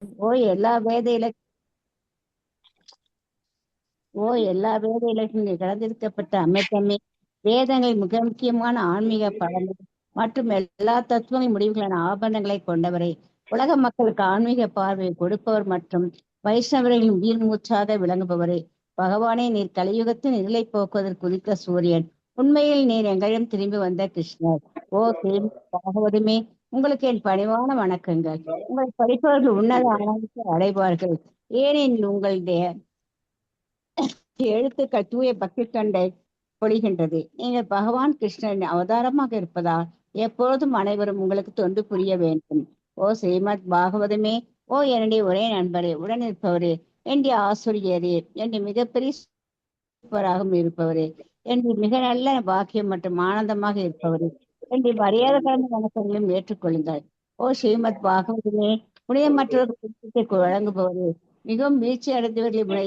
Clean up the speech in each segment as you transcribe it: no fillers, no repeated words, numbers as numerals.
ஓ எல்லா வேத இலக்கிய எல்லா வேத இலக்கியங்கள் கலந்தெடுக்கப்பட்ட அமைப்பமே. வேதங்கள் மிக முக்கியமான ஆன்மீக பாடங்கள் மற்றும் எல்லா தத்துவங்கள் முடிவுகளான ஆபரணங்களை கொண்டவரை. உலக மக்களுக்கு ஆன்மீக பார்வையை கொடுப்பவர் மற்றும் வைஷ்ணவர்களின் உயிர் மூச்சாக விளங்குபவரே. பகவானே, நீர் கலியுகத்தின் இருளை போக்குவதற்கு உதித்த சூரியன். உண்மையில் நீர் எங்களிடம் திரும்பி வந்த கிருஷ்ணர். ஓ பாகவதமே, உங்களுக்கு என் பணிவான வணக்கங்கள். உங்கள் படிப்பவர்கள் உன்னத ஆனந்தத்தை அடைவார்கள். ஏனெனில் உங்களுடைய எழுத்துக்கள் தூய பக்தி கண்டை பொழிகின்றது. நீங்கள் பகவான் கிருஷ்ணரின் அவதாரமாக இருப்பதால் எப்பொழுதும் அனைவரும் உங்களுக்கு தொண்டு புரிய வேண்டும். ஓ ஸ்ரீமத் பாகவதமே, ஓ என்னுடைய ஒரே நண்பரே, உடன் இருப்பவரே, என்னுடைய ஆசிரியரே, என்னுடைய மிகப்பெரிய சூப்பராகவும் இருப்பவரே, என்னுடைய மிக நல்ல பாக்கியம் மற்றும் ஆனந்தமாக இருப்பவரே, என்னுடைய மரியாதை கலந்த வணக்கங்களையும் ஏற்றுக்கொள்ளுங்கள். ஓ ஸ்ரீமத் பாகவதமே, புனிதமற்றவர்களுக்கு வழங்குபவரே, மிகவும் வீழ்ச்சி அடைந்தவர்களை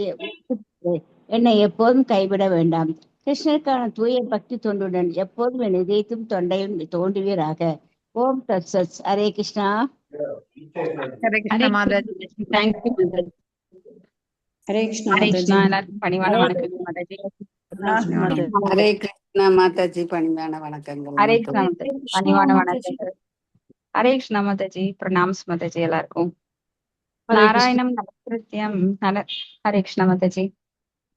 என்னை எப்போதும் கைவிட வேண்டாம். கிருஷ்ணருக்கான தூய பக்தி தொண்டுடன் எப்போதும் என் இதயத்தும் தொண்டையும் தோன்றுவீராக. ஓம் தத் சத். ஹரே கிருஷ்ணா. ஹரே கிருஷ்ண மாதாஜி. தேங்க்யூ மாதாஜி. ஹரே கிருஷ்ண ஹரே மாதாஜி. கிருஷ்ணா. எல்லாருக்கும் பணிவான வணக்கங்கள் மாதாஜி. ஹரே கிருஷ்ணா மாதாஜி, பணிவான வணக்கங்கள். ஹரே கிருஷ்ணா மாதாஜி, பணிவான வணக்கங்கள். ஹரே கிருஷ்ணா மாதாஜி, பிரணாம்ஸ் மாதாஜி எல்லாருக்கும். நாராயணம் நமஸ்கிருத்யம் ஹரே கிருஷ்ணா மாதாஜி.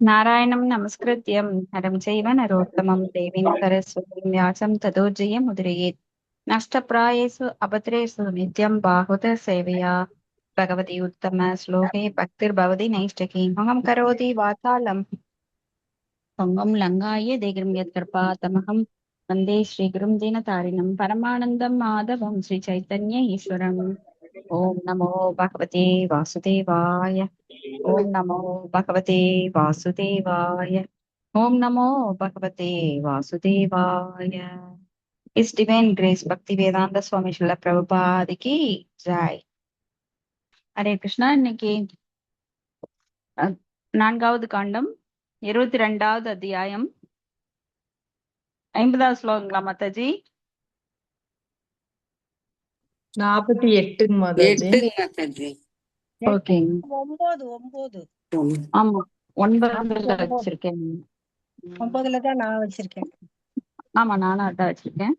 நாராயணம் நமஸ்கிருத்யம் நரம் செய்வ நரோத்தமம் தேவீம் சரஸ்வதீம் வியாசம் ததோ ஜெயம் உதிரயேத். நஷ்டப்பிராயேஷு அபத்ரேஷு நித்யம் பாகவத சேவையா பகவதி உத்தம ஸ்லோகே பக்திர் பவதி நைஷ்டகி மகம் கரோதி வாசாலம் பங்கம் லங்காய தேகிரம் யத் கிருபாதமகம் வந்தே ஸ்ரீகுரும் தீனதாரிணம் பரமானந்தம் மாதவம் ஸ்ரீ சைத்தன்ய ஈஸ்வரம். ஓம் நமோ பகவதே வாசுதேவாய. ஓம் நமோ பகவதே வாசுதேவாய. ஓம் நமோ பகவதே வாசுதேவாய. இஸ் டிவைன் கிரேஸ் பக்தி வேதாந்த சுவாமி ஸ்ரீல பிரபுபாதிக்கு ஜாய். ஹரே கிருஷ்ணா. இன்னைக்கு 4வது காண்டம் 22வது அத்தியாயம் 50வது ஸ்லோகங்களா மாதாஜி? 48 மாதாஜி. ஓகேங்க. 9 ஆமா, 9ல வச்சிருக்கேன். 9ல தான் நான் வச்சிருக்கேன். ஆமா, நானும் அதான் வச்சிருக்கேன்.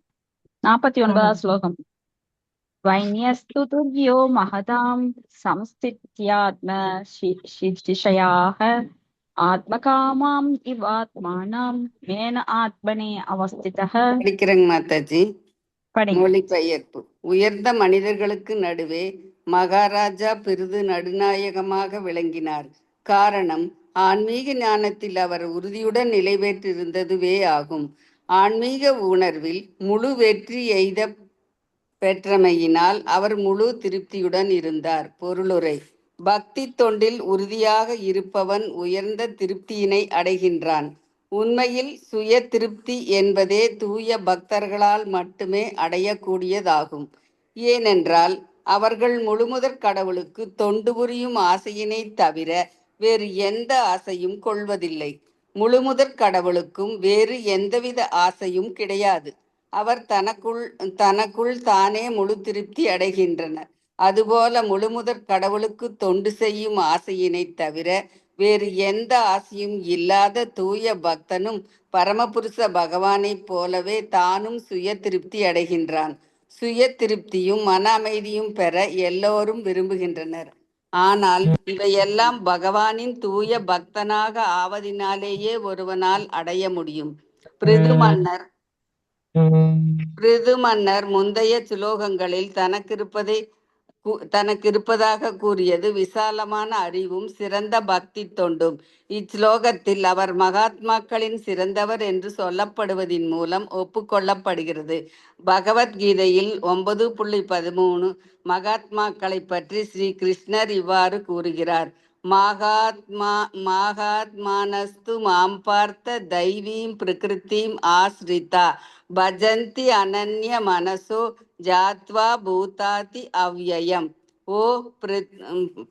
49வது ஸ்லோகம். வைன்யஸ்து துர்யோ மகதாம் சம்ஸ்தித்யாத்ம சிஷயாக ஆத்மகாமாம் இவாத்மானாம் மேன ஆத்மனே அவஸ்திதஹ. படிக்கிறேங்க மாதாஜி. படிங்க. மொழிபெயர்ப்பு. உயர்ந்த மனிதர்களுக்கு நடுவே மகாராஜா பெரிது நடுநாயகமாக விளங்கினார். காரணம், ஆன்மீக ஞானத்தில் அவர் உறுதியுடன் நிலை பெற்றிருந்ததுவே ஆகும். ஆன்மீக உணர்வில் முழு வெற்றி எய்த பெற்றமையினால் அவர் முழு திருப்தியுடன் இருந்தார். பொருளுரை: பக்தி தொண்டில் உறுதியாக இருப்பவன் உயர்ந்த திருப்தியினை அடைகின்றான். உண்மையில் சுய திருப்தி என்பதே தூய பக்தர்களால் மட்டுமே அடையக்கூடியதாகும். ஏனென்றால் அவர்கள் முழுமுதற் கடவுளுக்கு தொண்டு புரியும் ஆசையினை தவிர வேறு எந்த ஆசையும் கொள்வதில்லை. முழுமுதற் கடவுளுக்கும் வேறு எந்தவித ஆசையும் கிடையாது. அவர் தனக்குள் தானே முழு திருப்தி அடைகின்றனர். அதுபோல முழுமுதற் கடவுளுக்கு தொண்டு செய்யும் ஆசையினை தவிர வேறு எந்த ஆசையும் இல்லாத தூய பக்தனும் பரமபுருஷ பகவானைப் போலவே தானும் சுய திருப்தி அடைகின்றான். சுய திருப்தியும் மன அமைதியும் பெற எல்லோரும் விரும்புகின்றனர். ஆனால் இவையெல்லாம் பகவானின் தூய பக்தனாக ஆவதினாலேயே ஒருவனால் அடைய முடியும். பிருது மன்னர் முந்தைய சுலோகங்களில் தனக்கிருப்பதாக கூறியது விசாலமான அறிவும் சிறந்த பக்தி தொண்டும். இச்லோகத்தில் அவர் மகாத்மாக்களின் சிறந்தவர் என்று சொல்லப்படுவதின் மூலம் ஒப்புக்கொள்ளப்படுகிறது. பகவத்கீதையில் 9.13 மகாத்மாக்களை பற்றி ஸ்ரீ கிருஷ்ணர் இவ்வாறு கூறுகிறார்: மாகாத்மானஸ்து மாம் பார்த்த தைவீம் பிரகிருதிம் ஆஸ்ரிதா பஜந்தி அனன்ய மனசோ ஜாத்வா பூதாதி அவ்யயம். ஓ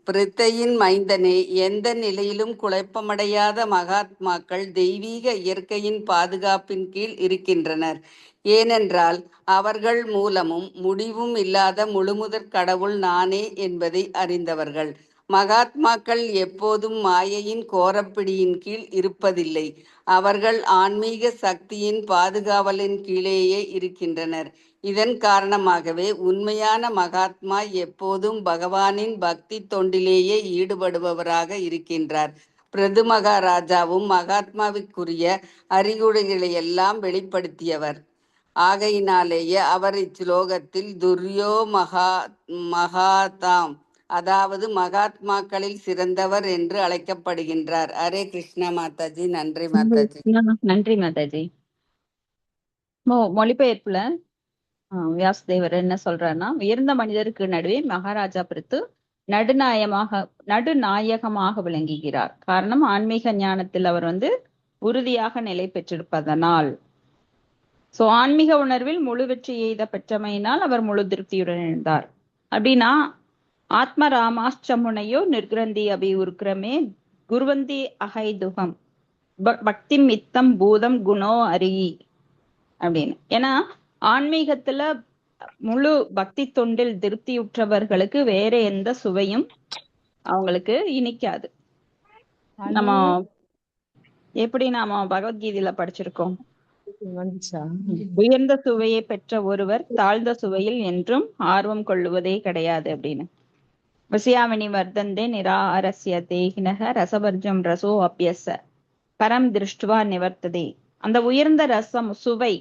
பிரித்தையின் மைந்தனே, எந்த நிலையிலும் குழப்பமடையாத மகாத்மாக்கள் தெய்வீக இயற்கையின் பாதுகாப்பின் கீழ் இருக்கின்றனர். ஏனென்றால் அவர்கள் மூலமும் முடிவும் இல்லாத முழுமுதற் கடவுள் நானே என்பதை அறிந்தவர்கள். மகாத்மாக்கள் எப்போதும் மாயையின் கோரப்பிடியின் கீழ் இருப்பதில்லை. அவர்கள் ஆன்மீக சக்தியின் பாதுகாவலின் கீழேயே இருக்கின்றனர். இதன் காரணமாகவே உண்மையான மகாத்மா எப்போதும் பகவானின் பக்தி தொண்டிலேயே ஈடுபடுபவராக இருக்கின்றார். பிரது மகாராஜாவும் மகாத்மாவிற்குரிய அறிகுறிகளையெல்லாம் வெளிப்படுத்தியவர். ஆகையினாலேயே அவர் இச்லோகத்தில் துர்யோ மகாதாம், அதாவது மகாத்மாக்களில் சிறந்தவர் என்று அழைக்கப்படுகின்றார். ஹரே கிருஷ்ணா மாதாஜி. நன்றி மாதாஜி. நன்றி மாதாஜி. மொழிபெயர்ப்புல வியாசதேவர் என்ன சொல்றாருன்னா, உயர்ந்த மனிதருக்கு நடுவே மகாராஜா பிரித்து நடுநாயகமாக விளங்குகிறார். காரணம், ஆன்மீக ஞானத்தில் அவர் உறுதியாக நிலை பெற்றிருப்பதனால். சோ ஆன்மீக உணர்வில் முழு வெற்றி எய்த பெற்றமையினால் அவர் முழு திருப்தியுடன் இருந்தார். அப்படின்னா ஆத்ம ராமாச்சமுனையோ நிர்கிரந்தி அபி உருக்கிரமே குருவந்தி அகைதுகம் பக்தி மித்தம் பூதம் குணோ அரி அப்படின்னு. ஏன்னா ஆன்மீகத்துல முழு பக்தி தொண்டில் திருப்தியுற்றவர்களுக்கு வேற எந்த சுவையும் அவங்களுக்கு இனிக்காது. நம்ம எப்படி நாம பகவத்கீதையில படிச்சிருக்கோம், உயர்ந்த சுவையை பெற்ற ஒருவர் தாழ்ந்த சுவையில் என்றும் ஆர்வம் கொள்ளுவதே கிடையாது அப்படின்னு. வசியாமினி வர்தந்தே நிராரஸ்ய தேகினக ரசவர்ஜம் ரசோ அபியச பரம் திருஷ்டுவா நிவர்த்ததே. அந்த உயர்ந்த ரசம் சுவை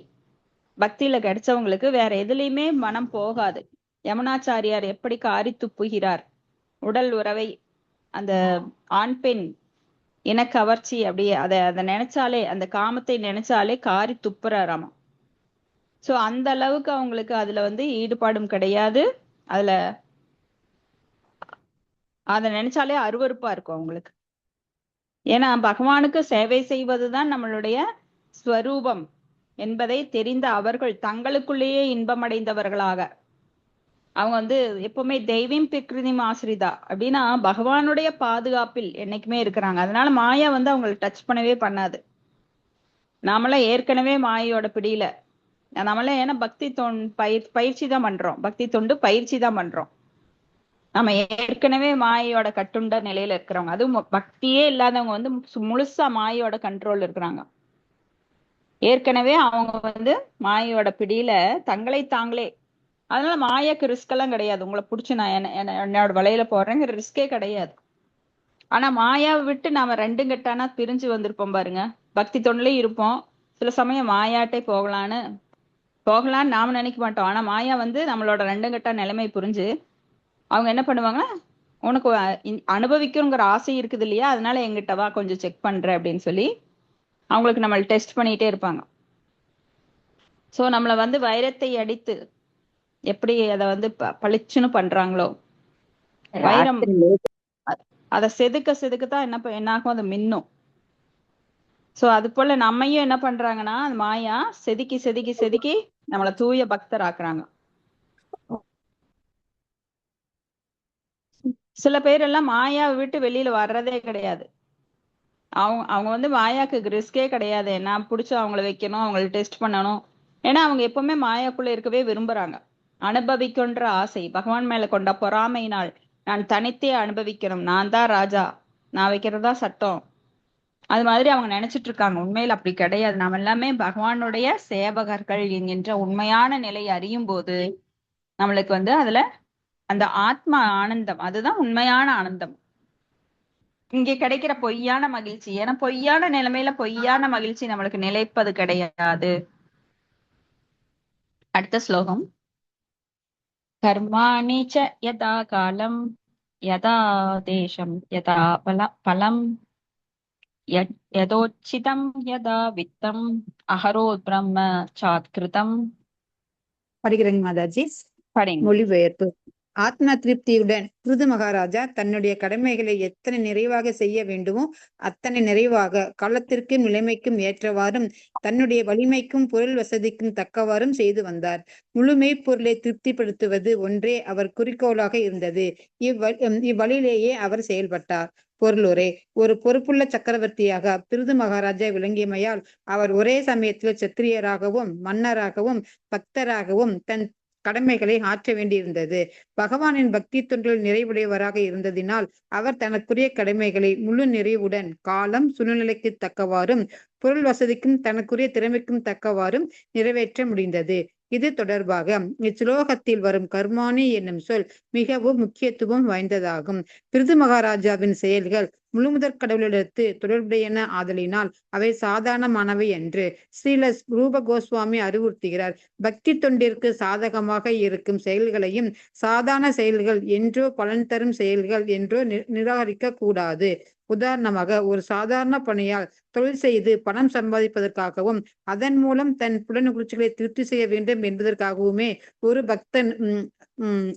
பக்தியில கிடைச்சவங்களுக்கு வேற எதுலையுமே மனம் போகாது. யமுனாச்சாரியார் எப்படி காரி துப்புகிறார், உடல் உறவை, அந்த ஆண் பெண் இன கவர்ச்சி, அப்படியே அதை நினைச்சாலே, அந்த காமத்தை நினைச்சாலே காரி துப்புறாராமா. சோ அந்த அளவுக்கு அவங்களுக்கு அதுல ஈடுபாடும் கிடையாது. அதுல அதை நினைச்சாலே அருவருப்பா இருக்கும் அவங்களுக்கு. ஏன்னா பகவானுக்கு சேவை செய்வதுதான் நம்மளுடைய ஸ்வரூபம் என்பதை தெரிந்த அவர்கள் தங்களுக்குள்ளேயே இன்பமடைந்தவர்களாக அவங்க எப்பவுமே தெய்வீம் பிரகிருதிம் ஆசிரிதா அப்படின்னா பகவானுடைய பாதுகாப்பில் என்னைக்குமே இருக்கிறாங்க. அதனால மாயா அவங்களை டச் பண்ணவே பண்ணாது. நாமெல்லாம் ஏற்கனவே மாயோட பிடியில, நம்மளாம் ஏன்னா பக்தி பயிற்சி தான் பண்றோம், பக்தி தொண்டு பயிற்சி தான் பண்றோம். நம்ம ஏற்கனவே மாயோட கட்டுண்ட நிலையில இருக்கிறவங்க, அதுவும் பக்தியே இல்லாதவங்க முழுசா மாயோட கண்ட்ரோல் இருக்கிறாங்க. ஏற்கனவே அவங்க மாயோட பிடியில தங்களை தாங்களே. அதனால மாயாக்கு ரிஸ்க் எல்லாம் கிடையாது. உங்களை பிடிச்சி நான் என்னோட வலையில போடுறேங்கிற ரிஸ்கே கிடையாது. ஆனா மாயாவை விட்டு நாம ரெண்டு கட்டானா பிரிஞ்சு வந்திருப்போம் பாருங்க. பக்தி தொண்டிலே இருப்போம், சில சமயம் மாயாட்டே போகலான்னு நாம நினைக்க மாட்டோம். ஆனா மாயா நம்மளோட ரெண்டு கட்டா நிலைமை புரிஞ்சு அவங்க என்ன பண்ணுவாங்க, உனக்கு அனுபவிக்கணுங்கிற ஆசை இருக்குது இல்லையா, அதனால எங்கிட்ட வா கொஞ்சம் செக் பண்ற அப்படின்னு சொல்லி அவங்களுக்கு நம்மள டெஸ்ட் பண்ணிட்டே இருப்பாங்க. சோ நம்மள வைரத்தை அடித்து எப்படி அதை பளிச்சுன்னு பண்றாங்களோ, வைரம் அதை செதுக்கத்தான் என்னாகும், அது மின்னும். சோ அது போல நம்மையும் என்ன பண்றாங்கன்னா மாயா செதுக்கி செதுக்கி செதுக்கி நம்மள தூய பக்தர் ஆக்குறாங்க. சில பேர் எல்லாம் மாயாவை விட்டு வெளியில வர்றதே கிடையாது. அவங்க மாயாக்கு ரிஸ்கே கிடையாது. நான் பிடிச்சி அவங்கள வைக்கணும், அவங்கள டெஸ்ட் பண்ணணும். ஏன்னா அவங்க எப்பவுமே மாயாக்குள்ள இருக்கவே விரும்புறாங்க. அனுபவிக்கின்ற ஆசை, பகவான் மேல கொண்ட பொறாமையினால் நான் தனித்தே அனுபவிக்கணும், நான் தான் ராஜா, நான் வைக்கிறதா சட்டம், அது மாதிரி அவங்க நினைச்சிட்டு இருக்காங்க. உண்மையில அப்படி கிடையாது. நாம் எல்லாமே பகவானுடைய சேவகர்கள் என்கின்ற உண்மையான நிலை அறியும் போது நம்மளுக்கு அதுல அந்த ஆத்ம ஆனந்தம், அதுதான் உண்மையான ஆனந்தம். இங்க கிடைக்கிற பொய்யான மகிழ்ச்சி, ஏன்னா பொய்யான நிலைமையில பொய்யான மகிழ்ச்சி நம்மளுக்கு நிலைப்பது கிடையாது. அடுத்த ஸ்லோகம். கர்மாணி ச யதா காலம் யதா தேசம் யதா பலம் யதோச்சிதம் யதா வித்தம் அஹரோத் பிரம்ம சாத்கிருதம். படிக்கிறேங்க மாதாஜி. படிங்க. மொழிபெயர்ப்பு. ஆத்ம திருப்தியுடன் பிருது மகாராஜா தன்னுடைய கடமைகளை எத்தனை நிறைவாக செய்ய வேண்டுமோ அத்தனை நிறைவாக காலத்திற்கும் நிலைமைக்கும் ஏற்றவாறும் தன்னுடைய வலிமைக்கும் பொருள் வசதிக்கும் தக்கவாறும் செய்து வந்தார். முழுமை பொருளை திருப்திப்படுத்துவது ஒன்றே அவர் குறிக்கோளாக இருந்தது. இவ்வழியிலேயே அவர் செயல்பட்டார். பொருளுரை: ஒரு பொறுப்புள்ள சக்கரவர்த்தியாக பிருது மகாராஜா விளங்கியமையால் அவர் ஒரே சமயத்தில் சத்திரியராகவும் மன்னராகவும் பக்தராகவும் தன் கடமைகளை ஆற்ற வேண்டியிருந்தது. பகவானின் பக்தி தொண்டில் நிறைவுடையவராக இருந்ததினால் அவர் தனக்குரிய கடமைகளை முழு நிறைவுடன் காலம் சூழ்நிலைக்கு தக்கவாறும் பொருள் வசதிக்கும் தனக்குரிய திறமைக்கும் தக்கவாறும் நிறைவேற்ற முடிந்தது. இது தொடர்பாக இச்சுலோகத்தில் வரும் கர்மானி என்னும் சொல் மிகவும் முக்கியத்துவம் வாய்ந்ததாகும். பிருது மகாராஜாவின் செயல்கள் முழுமுதற் கடவுளிடத்து தொடர்புடையன ஆதலினால் அவை சாதாரணமானவை என்று ஸ்ரீல ரூப கோஸ்வாமி அறிவுறுத்துகிறார். பக்தி தொண்டிற்கு சாதகமாக இருக்கும் செயல்களையும் சாதாரண செயல்கள் என்றோ பலன் தரும் செயல்கள் என்றோ நிராகரிக்க கூடாது. உதாரணமாக, ஒரு சாதாரண பணியால் தொழில் செய்து பணம் சம்பாதிப்பதற்காகவும் அதன் மூலம் தன் புலனுணர்ச்சிகளை திருப்தி செய்ய வேண்டும் என்பதற்காகவுமே ஒரு பக்தன்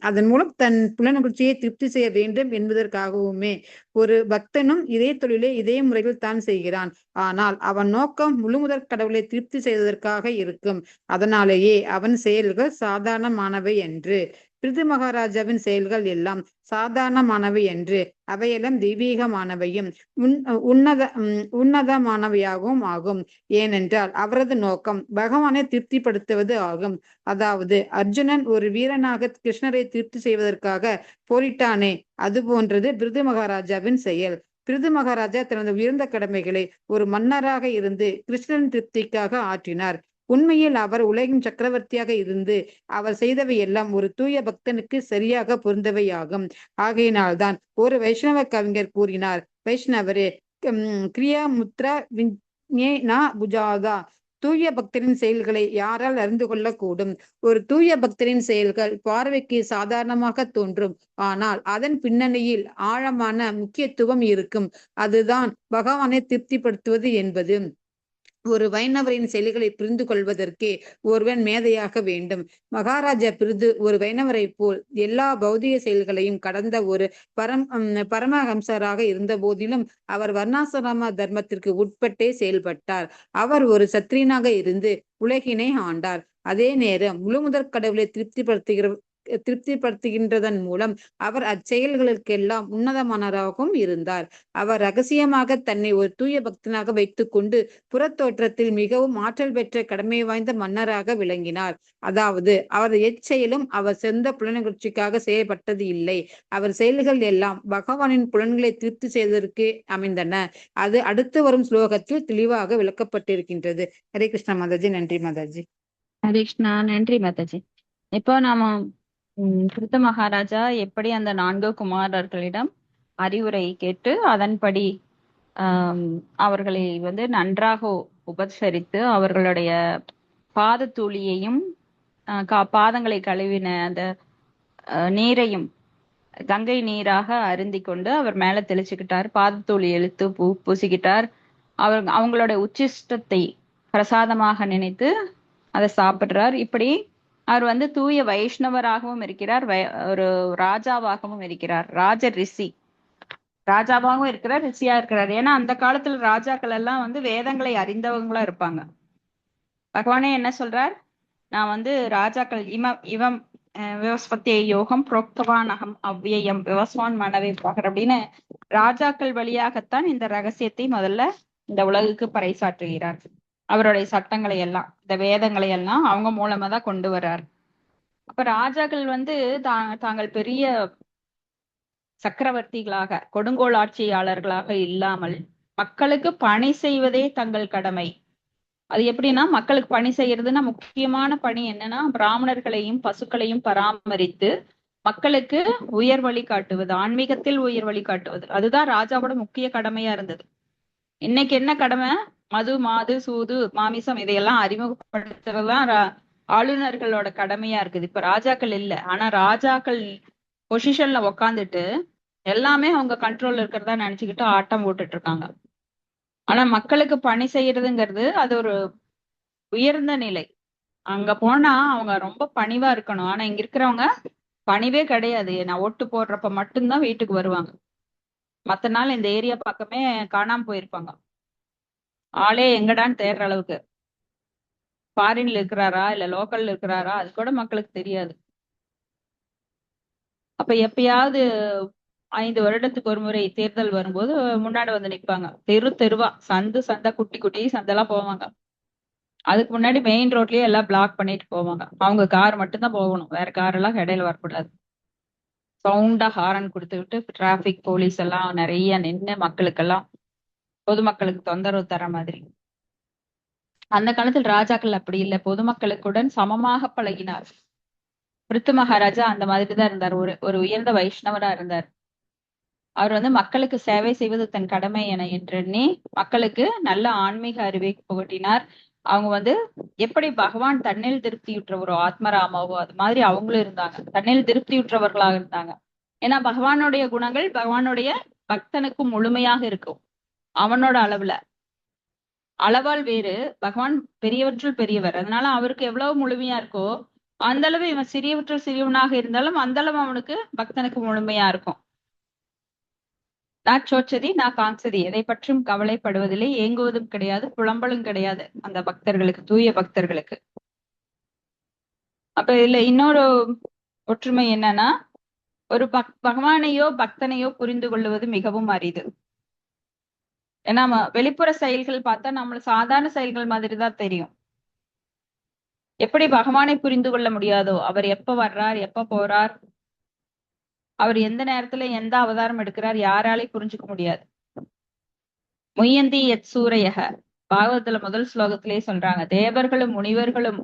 அதன் மூலம் தன் புலனுணர்ச்சியை திருப்தி செய்ய வேண்டும் என்பதற்காகவுமே ஒரு பக்தனும் இதே தொழிலை இதே முறையில் தான் செய்கிறான். ஆனால் அவன் நோக்கம் முழுமுதற் கடவுளை திருப்தி செய்வதற்காக இருக்கும். அதனாலேயே அவன் செயல்கள் சாதாரணமானவை என்று. பிருது மகாராஜாவின் செயல்கள் எல்லாம் சாதாரணமானவை என்று, அவையெல்லாம் தெய்வீகமானவையும் உன்னதமானவையாகவும் ஆகும். ஏனென்றால் அவரது நோக்கம் பகவானை திருப்திப்படுத்துவது ஆகும். அதாவது அர்ஜுனன் ஒரு வீரனாக கிருஷ்ணரை திருப்தி செய்வதற்காக போரிட்டானே, அது போன்றது பிருது மகாராஜாவின் செயல். பிருது மகாராஜா தனது உயர்ந்த கடமைகளை ஒரு மன்னராக இருந்து கிருஷ்ணன் திருப்திக்காக ஆற்றினார். உண்மையில் அவர் உலகின் சக்கரவர்த்தியாக இருந்து அவர் செய்தவை எல்லாம் ஒரு தூய பக்தனுக்கு சரியாக பொருந்தவையாகும். ஆகையினால்தான் ஒரு வைஷ்ணவ கவிஞர் கூறினார்: வைஷ்ணவரே கிரியா முத்ரா புஜாதா. தூய பக்தரின் செயல்களை யாரால் அறிந்து கொள்ளக்கூடும்? ஒரு தூய பக்தரின் செயல்கள் பார்வைக்கு சாதாரணமாக தோன்றும். ஆனால் அதன் பின்னணியில் ஆழமான முக்கியத்துவம் இருக்கும். அதுதான் பகவானை திருப்திப்படுத்துவது என்பது. ஒரு வைணவரின் செயல்களை புரிந்து கொள்வதற்கே ஒருவன் மேதையாக வேண்டும். மகாராஜா பிருது ஒரு வைணவரை போல் எல்லா பௌதிக செயல்களையும் கடந்த ஒரு பரமஹம்சராக இருந்த போதிலும் அவர் வர்ணாசிரம தர்மத்திற்கு உட்பட்டே செயல்பட்டார். அவர் ஒரு சத்திரியனாக இருந்து உலகினை ஆண்டார். அதே நேரம் முழுமுதற் கடவுளை திருப்திப்படுத்துகின்றதன் மூலம் அவர் அச்செயல்களுக்கெல்லாம் உன்னதமானவராகவும் இருந்தார். அவர் ரகசியமாக தன்னை ஒரு தூய பக்தனாக வைத்துக் கொண்டு புறத்தோற்றத்தில் மிகவும் ஆற்றல் பெற்ற கடமை வாய்ந்த மன்னராக விளங்கினார். அதாவது அவரது எச்செயலும் அவர் சொந்த புலனுணர்ச்சிக்காக செய்யப்பட்டது இல்லை. அவர் செயல்கள் எல்லாம் பகவானின் புலன்களை திருப்தி செய்வதற்கு அமைந்தன. அது அடுத்து வரும் ஸ்லோகத்தில் தெளிவாக விளக்கப்பட்டிருக்கின்றது. ஹரே கிருஷ்ணா மாதாஜி. நன்றி மாதாஜி. ஹரே கிருஷ்ணா. நன்றி மாதாஜி. இப்போ நாம பிருது மகாராஜா எப்படி அந்த 4 குமாரர்களிடம் அறிவுரை கேட்டு அதன்படி அவர்களை நன்றாக உபசரித்து அவர்களுடைய பாத தூளியையும் பாதங்களை கழுவின அந்த நீரையும் கங்கை நீராக அருந்தி கொண்டு அவர் மேல தெளிச்சுக்கிட்டார். பாதத்தூளி இழுத்து பூசிக்கிட்டார். அவங்களோட உச்சிஷ்டத்தை பிரசாதமாக நினைத்து அதை சாப்பிடுறார். இப்படி அவர் தூய வைஷ்ணவராகவும் இருக்கிறார், ஒரு ராஜாவாகவும் இருக்கிறார், ராஜ ரிஷி ராஜாவாகவும் இருக்கிறார், ரிஷியா இருக்கிறார். ஏன்னா அந்த காலத்துல ராஜாக்கள் எல்லாம் வேதங்களை அறிந்தவங்களா இருப்பாங்க. பகவானே என்ன சொல்றார்? நான் ராஜாக்கள் இவம் விவஸ்பத்திய யோகம் புரோக்தவானகம் அவ்வியம் விவஸ்வான் மனவே பாகர் அப்படின்னு ராஜாக்கள் வழியாகத்தான் இந்த ரகசியத்தை முதல்ல இந்த உலகுக்கு பறைசாற்றுகிறார். அவருடைய சட்டங்களை எல்லாம், இந்த வேதங்களை எல்லாம் அவங்க மூலமா தான் கொண்டு வர்றார். அப்ப ராஜாக்கள் தாங்கள் பெரிய சக்கரவர்த்திகளாக கொடுங்கோல் ஆட்சியாளர்களாக இல்லாமல் மக்களுக்கு பணி செய்வதே தங்கள் கடமை. அது எப்படின்னா, மக்களுக்கு பணி செய்யறதுன்னா முக்கியமான பணி என்னன்னா பிராமணர்களையும் பசுக்களையும் பராமரித்து மக்களுக்கு உயர் வழி காட்டுவது, ஆன்மீகத்தில் உயர் வழி காட்டுவது. அதுதான் ராஜாவோட முக்கிய கடமையா இருந்தது. இன்னைக்கு என்ன கடமை? மது மாது சூது மாமிசம் இதையெல்லாம் அறிமுகப்படுத்துறதுதான் ஆளுநர்களோட கடமையா இருக்குது. இப்ப ராஜாக்கள் இல்லை. ஆனா ராஜாக்கள் பொசிஷன்ல உக்காந்துட்டு எல்லாமே அவங்க கண்ட்ரோல்ல இருக்கிறதா நினைச்சுக்கிட்டு ஆட்டம் போட்டுட்டு இருக்காங்க. ஆனா மக்களுக்கு பணி செய்யறதுங்கிறது அது ஒரு உயர்ந்த நிலை. அங்க போனா அவங்க ரொம்ப பணிவா இருக்கணும். ஆனா இங்க இருக்கிறவங்க பணிவே கிடையாது. நான் ஓட்டு போடுறப்ப மட்டும்தான் வீட்டுக்கு வருவாங்க. மத்த நாள் இந்த ஏரியா பக்கமே காணாம போயிருப்பாங்க. ஆளே எங்கடான்னு தேடுற அளவுக்கு. ஃபாரின்ல இருக்கிறாரா இல்ல லோக்கல்ல இருக்கிறாரா அது கூட மக்களுக்கு தெரியாது. அப்ப எப்பயாவது 5 வருடத்துக்கு ஒரு முறை தேர்தல் வரும்போது முன்னாடி வந்து நிப்பாங்க. தெரு தெருவா, சந்து சந்தா, குட்டி குட்டி சந்தெல்லாம் போவாங்க. அதுக்கு முன்னாடி மெயின் ரோட்லயே எல்லாம் பிளாக் பண்ணிட்டு போவாங்க. அவங்க கார் மட்டும்தான் போகணும், வேற கார் எல்லாம் இடையில வரக்கூடாது. சவுண்டா ஹாரன் கொடுத்துக்கிட்டு டிராபிக் போலீஸ் எல்லாம் நிறைய நின்று மக்களுக்கெல்லாம், பொதுமக்களுக்கு தொந்தரவு தர மாதிரி. அந்த காலத்தில் ராஜாக்கள் அப்படி இல்லை, பொதுமக்களுக்குடன் சமமாக பழகினார். பிருத்து மகாராஜா அந்த மாதிரிதான் இருந்தார். ஒரு உயர்ந்த வைஷ்ணவரா இருந்தார். அவர் வந்து மக்களுக்கு சேவை செய்வது தன் கடமை என என்றெண்ணி மக்களுக்கு நல்ல ஆன்மீக அறிவை புகட்டினார். அவங்க வந்து எப்படி பகவான் தன்னில் திருப்தியுற்றவரோ ஆத்மராமாவோ அது மாதிரி அவங்களும் இருந்தாங்க. தன்னில் திருப்தியுற்றவர்களாக இருந்தாங்க. ஏன்னா பகவானுடைய குணங்கள் பகவானுடைய பக்தனுக்கு முழுமையாக இருக்கும். அவனோட அளவால் வேறு, பகவான் பெரியவற்றுள் பெரியவர். அதனால அவருக்கு எவ்வளவு முழுமையா இருக்கோ அந்த அளவு இவன் சிறியவற்றுள் சிறியவனாக இருந்தாலும் அந்த அளவு அவனுக்கு பக்தனுக்கு முழுமையா இருக்கும். நான் சோச்சதி நான் காஞ்சதி, எதை பற்றும் கவலைப்படுவதில்லை, ஏங்குவதும் கிடையாது, புலம்பலும் கிடையாது அந்த பக்தர்களுக்கு, தூய பக்தர்களுக்கு. அப்ப இதுல இன்னொரு ஒற்றுமை என்னன்னா, ஒரு பகவானையோ பக்தனையோ புரிந்து கொள்வது மிகவும் அரிது. ஏன்னா வெளிப்புற செயல்கள் பார்த்தா நம்மளுக்கு சாதாரண செயல்கள் மாதிரி தான் தெரியும். எப்படி பகவானை புரிந்து கொள்ள முடியாதோ, அவர் எப்ப வர்றார் எப்ப போறார், அவர் எந்த நேரத்துல எந்த அவதாரம் எடுக்கிறார் யாராலையும் புரிஞ்சுக்க முடியாது. முயந்தி எத் சூரையக, பாகவத்துல முதல் ஸ்லோகத்திலேயே சொல்றாங்க, தேவர்களும் முனிவர்களும்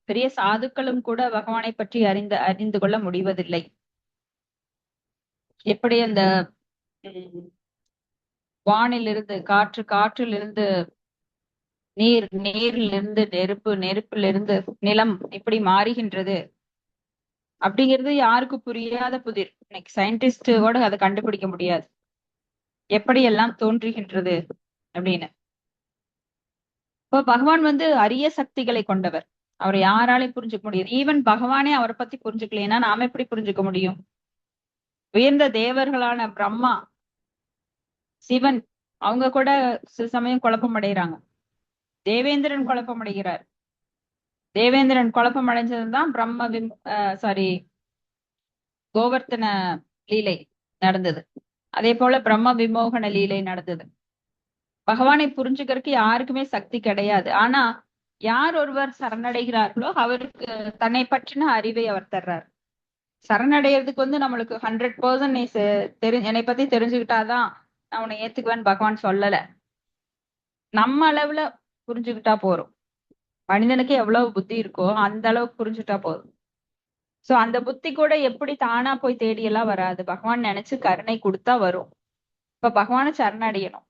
பெரிய சாதுக்களும் கூட பகவானை பற்றி அறிந்து கொள்ள முடிவதில்லை. எப்படி அந்த வானிலிருந்து காற்று, காற்றிலிருந்து நீர், நீரிலிருந்து நெருப்பு, நெருப்பிலிருந்து நிலம் இப்படி மாறுகின்றது அப்படிங்கிறது யாருக்கு புரியாத புதிர். இன்னைக்கு சயின்டிஸ்டோட அதை கண்டுபிடிக்க முடியாது, எப்படி எல்லாம் தோன்றுகின்றது அப்படின்னு. இப்போ பகவான் வந்து அரிய சக்திகளை கொண்டவர். அவரை யாராலையும் புரிஞ்சுக்க முடியாது. ஈவன் பகவானே அவரை பத்தி புரிஞ்சுக்கலைன்னா நாம எப்படி புரிஞ்சுக்க முடியும்? உயர்ந்த தேவர்களான பிரம்மா, சிவன், அவங்க கூட சில சமயம் குழப்பம் அடைகிறாங்க. தேவேந்திரன் குழப்பம் அடைகிறார். தேவேந்திரன் குழப்பம் அடைஞ்சதுதான் கோவர்த்தன லீலை நடந்தது. அதே போல பிரம்ம விமோகன லீலை நடந்தது. பகவானை புரிஞ்சுக்கிறதுக்கு யாருக்குமே சக்தி கிடையாது. ஆனா யார் ஒருவர் சரணடைகிறார்களோ அவருக்கு தன்னை பற்றின அறிவை அவர் தர்றார். சரணடைகிறதுக்கு வந்து நம்மளுக்கு 100% என்னை பத்தி தெரிஞ்சுக்கிட்டாதான் நான் உன்னை ஏத்துக்குவேன்னு பகவான் சொல்லல. நம்ம அளவுல புரிஞ்சுக்கிட்டா போறோம். மனிதனுக்கு எவ்வளவு புத்தி இருக்கோ அந்த அளவுக்கு புரிஞ்சுட்டா போதும். சோ அந்த புத்தி கூட எப்படி தானா போய் தேடி எல்லாம் வராது, பகவான் நினைச்சு கருணை கொடுத்தா வரும். இப்ப பகவானை சரணடையணும்.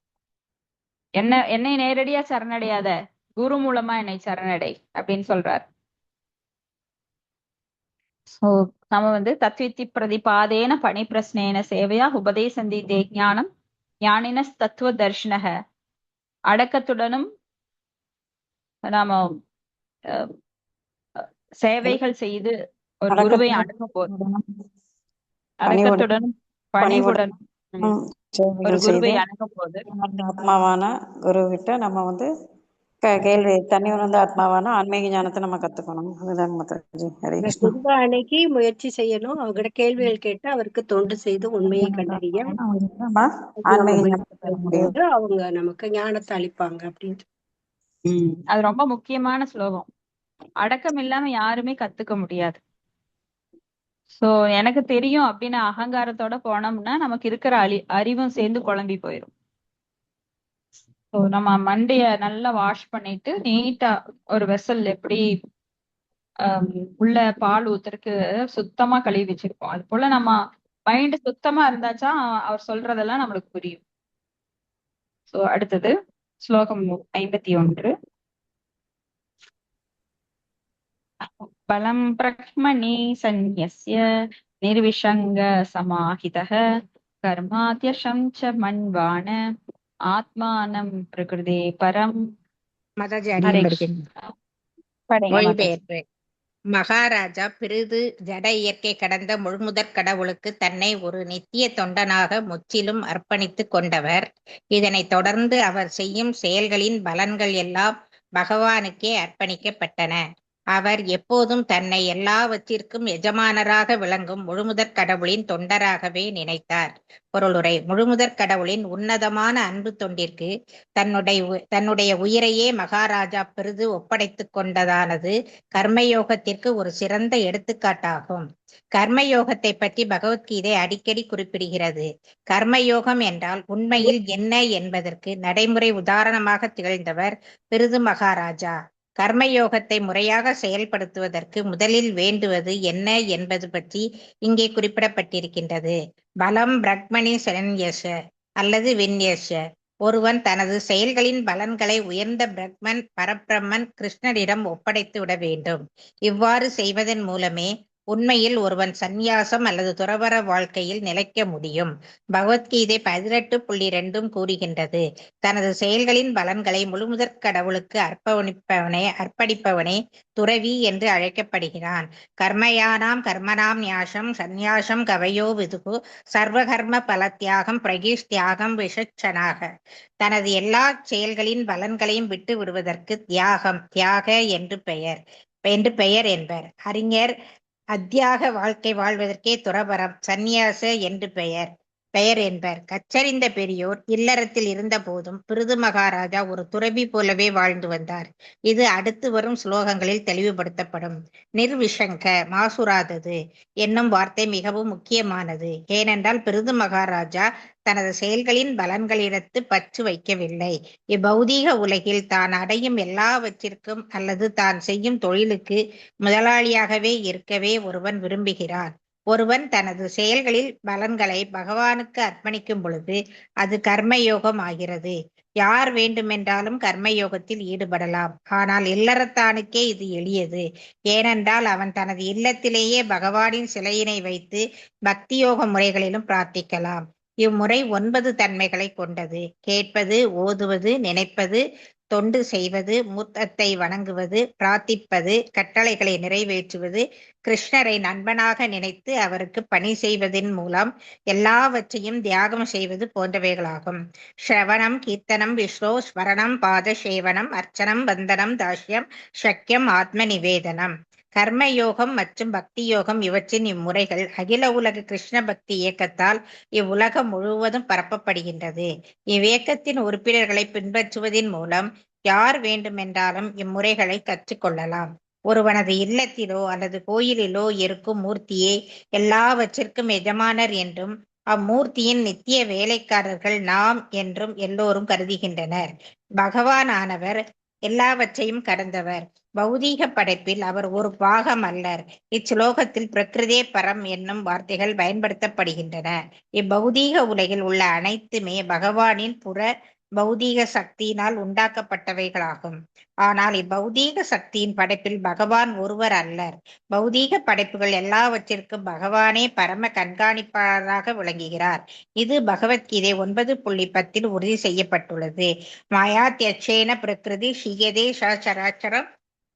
என்னை நேரடியா சரணடையாத, குரு மூலமா என்னை சரணடை அப்படின்னு சொல்றார். சோ நம்ம வந்து தத்வித்தி பிரதிபாதேன பணி பிரஸ்னேன சேவையா உபதேசந்தி தே ஞானம் ஞானின தத்துவ தர்ஷனக, அடக்கத்துடனும் நாம சேவைகள் செய்து ஒரு குருவை அணுகும் போது, அடக்கத்துடனும் பணிவுடனும் ஒரு குருவை அணுகும் போது ஆத்மாவான குருவிட்ட நம்ம வந்து கேள்வி தண்ணி உணர்ந்த ஆத்மாவான ஆன்மீக ஞானத்தை நம்ம கத்துக்கணும். அதுதான் மாதாஜி. ஹரே கிருஷ்ணா. குருவை அன்னைக்கு முயற்சி செய்யணும். அவர்கிட்ட கேள்விகள் கேட்டு அவருக்கு தொண்டு செய்து உண்மையை கண்டறிய ஆன்மீக ஞானத்தை பெற முடியும். அவங்க நமக்கு ஞானத்தை அளிப்பாங்க அப்படின்னு. அது ரொம்ப முக்கியமான ஸ்லோகம். அடக்கம் இல்லாம யாருமே கத்துக்க முடியாது. சோ எனக்கு தெரியும் அப்படின்னு அகங்காரத்தோட போனோம்னா நமக்கு இருக்கிற அறிவும் சேர்ந்து குழம்பி போயிடும். ஸோ நம்ம மண்டைய நல்லா வாஷ் பண்ணிட்டு நீட்டா ஒரு வெசல் எப்படி உள்ள பால் ஊத்துறதுக்கு சுத்தமா கழுவி வச்சிருப்போம், அது போல நம்ம மைண்ட் சுத்தமா இருந்தாச்சா அவர் சொல்றதெல்லாம் நம்மளுக்கு புரியும். சோ அடுத்தது ஸ்லோகம் 51. பலம் பிரக்மணி சந்நியஸ்ய நிர்விஷங்க சமாஹிதः கர்மாத்யசம் ச மன்வான ஆத்மானம் பிரகிருதே பரம். மாதாஜி அடியேன் படிக்கிறேன். படிங்க மாதாஜி. மகாராஜா பிறிது ஜட இயற்கை கடந்த முழுமுதற் கடவுளுக்கு தன்னை ஒரு நித்திய தொண்டனாக முற்றிலும் அர்ப்பணித்துக் கொண்டவர். இதனைத் தொடர்ந்து அவர் செய்யும் செயல்களின் பலன்கள் எல்லாம் பகவானுக்கே அர்ப்பணிக்கப்பட்டன. அவர் எப்போதும் தன்னை எல்லாவற்றிற்கும் எஜமானராக விளங்கும் முழுமுதற் கடவுளின் தொண்டராகவே நினைத்தார். பொருளுரை: முழுமுதற் கடவுளின் உன்னதமான அன்பு தொண்டிற்கு தன்னுடைய உயிரையே மகாராஜா பிறிது ஒப்படைத்துக் கொண்டதானது கர்மயோகத்திற்கு ஒரு சிறந்த எடுத்துக்காட்டாகும். கர்மயோகத்தை பற்றி பகவத்கீதை அடிக்கடி குறிப்பிடுகிறது. கர்மயோகம் என்றால் உண்மையில் என்ன என்பதற்கு நடைமுறை உதாரணமாக திகழ்ந்தவர் பிறிது மகாராஜா. கர்மயோகத்தை முறையாக செயல்படுத்துவதற்கு முதலில் வேண்டுவது என்ன என்பது பற்றி இங்கே குறிப்பிடப்பட்டிருக்கின்றது. பலம் பிரக்மணி சரண்யச அல்லது விந்யச. ஒருவன் தனது செயல்களின் பலன்களை உயர்ந்த பிரக்மன் பரபிரம்மன் கிருஷ்ணரிடம் ஒப்படைத்து விட வேண்டும். இவ்வாறு செய்வதன் மூலமே உண்மையில் ஒருவன் சந்நியாசம் அல்லது துறவற வாழ்க்கையில் நிலைக்க முடியும். பகவத்கீதை 18.2 கூறுகின்றது, தனது செயல்களின் பலன்களை முழுமுதற் கடவுளுக்கு அர்ப்பணிப்பவனே துறவி என்று அழைக்கப்படுகிறான். கர்மயானாம் கர்மனாம் ஞாசம் சந்நியாசம் கவயோ விதுகு சர்வகர்ம பலத்தியாகம் பிரகிஷ்தியாகம் விஷச்சனாக. தனது எல்லா செயல்களின் பலன்களையும் விட்டு விடுவதற்கு தியாக என்று பெயர் என்பர். அறிஞர் அத்தியாக வாழ்க்கை வாழ்வதற்கே துறவறம் சந்நியாச என்று பெயர் என்பர். கற்றறிந்த பெரியோர் இல்லறத்தில் இருந்த போதும் பிறிது மகாராஜா ஒரு துறவி போலவே வாழ்ந்து வந்தார். இது அடுத்து வரும் ஸ்லோகங்களில் தெளிவுபடுத்தப்படும். நிர்விஷங்க மாசுராதது என்னும் வார்த்தை மிகவும் முக்கியமானது. ஏனென்றால் பிறிது மகாராஜா தனது செயல்களின் பலன்களிடத்து பற்று வைக்கவில்லை. இப்பௌதீக உலகில் தான் அடையும் எல்லாவற்றிற்கும் அல்லது தான் செய்யும் தொழிலுக்கு முதலாளியாகவே இருக்கவே ஒருவன் விரும்புகிறான். ஒருவன் தனது செயல்களில் பலன்களை பகவானுக்கு அர்ப்பணிக்கும் பொழுது அது கர்மயோகம் ஆகிறது. யார் வேண்டுமென்றாலும் கர்மயோகத்தில் ஈடுபடலாம். ஆனால் இல்லறத்தானுக்கே இது எளியது. ஏனென்றால் அவன் தனது இல்லத்திலேயே பகவானின் சிலையினை வைத்து பக்தியோக முறைகளிலும் பிரார்த்திக்கலாம். இம்முறை 9 தன்மைகளை கொண்டது. கேட்பது, ஓதுவது, நினைப்பது, தொண்டு செய்வது, மூர்த்தத்தை வணங்குவது, பிரார்த்திப்பது, கட்டளைகளை நிறைவேற்றுவது, கிருஷ்ணரை நண்பனாக நினைத்து அவருக்கு பணி செய்வதன் மூலம் எல்லாவற்றையும் தியாகம் செய்வது போன்றவைகளாகும். ஸ்ரவணம், கீர்த்தனம், விஷ்ணு ஸ்மரணம், பாத சேவனம், அர்ச்சனம், வந்தனம், தாஷ்யம், சக்கியம், ஆத்ம நிவேதனம். கர்மயோகம் மற்றும் பக்தி யோகம் இவற்றின் இம்முறைகள் அகில உலக கிருஷ்ண பக்தி இயக்கத்தால் இவ்வுலகம் முழுவதும் பரப்பப்படுகின்றது. இவ்வியக்கத்தின் உறுப்பினர்களை பின்பற்றுவதன் மூலம் யார் வேண்டுமென்றாலும் இம்முறைகளை கற்றுக்கொள்ளலாம். ஒருவனது இல்லத்திலோ அல்லது கோயிலிலோ இருக்கும் மூர்த்தியே எல்லாவற்றிற்கும் எஜமானர் என்றும் அம்மூர்த்தியின் நித்திய வேலைக்காரர்கள் நாம் என்றும் எல்லோரும் கருதுகின்றனர். பகவானானவர் எல்லாவற்றையும் கடந்தவர். பௌதீக படைப்பில் அவர் ஒரு பாகம் அல்லர். இச்லோகத்தில் பிரகிருதே பரம் என்னும் வார்த்தைகள் பயன்படுத்தப்படுகின்றன. இப்பௌதீக உலகில் உள்ள அனைத்துமே பகவானின் புற பௌதீக சக்தியினால் உண்டாக்கப்பட்டவைகளாகும். ஆனால் இப்பௌதீக சக்தியின் படைப்பில் பகவான் ஒருவர் அல்லர். பௌதீக படைப்புகள் எல்லாவற்றிற்கும் பகவானே பரம கண்காணிப்பாளராக விளங்குகிறார். இது பகவத்கீதை 9.10 உறுதி செய்யப்பட்டுள்ளது. மாயா தியட்சேன பிரகிருதி ஷீயதே சராச்சரம்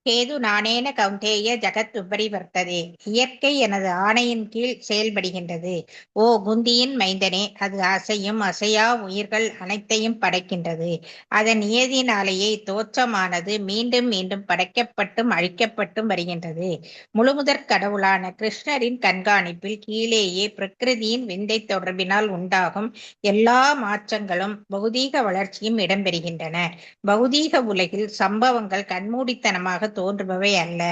கேது நானேன கௌந்தேய ஜகத் உபரி வர்த்ததே. இயற்கை எனது ஆணையின் கீழ் செயல்படுகின்றது. ஓ குந்தியின் மைந்தனே, அது அசையும் அசையா உயிர்கள் அனைத்தையும் படைக்கின்றது. அதன் நியதினாலேயே தோற்றமானது மீண்டும் மீண்டும் படைக்கப்பட்டும் அழிக்கப்பட்டும் வருகின்றது. முழுமுதற் கடவுளான கிருஷ்ணரின் கண்காணிப்பில் கீழேயே பிரகிருதியின் விந்தை தொடர்பினால் உண்டாகும் எல்லா மாற்றங்களும் பௌதீக வளர்ச்சியும் இடம்பெறுகின்றன. பௌதீக உலகில் சம்பவங்கள் கண்மூடித்தனமாக தோன்றுபவை அல்ல.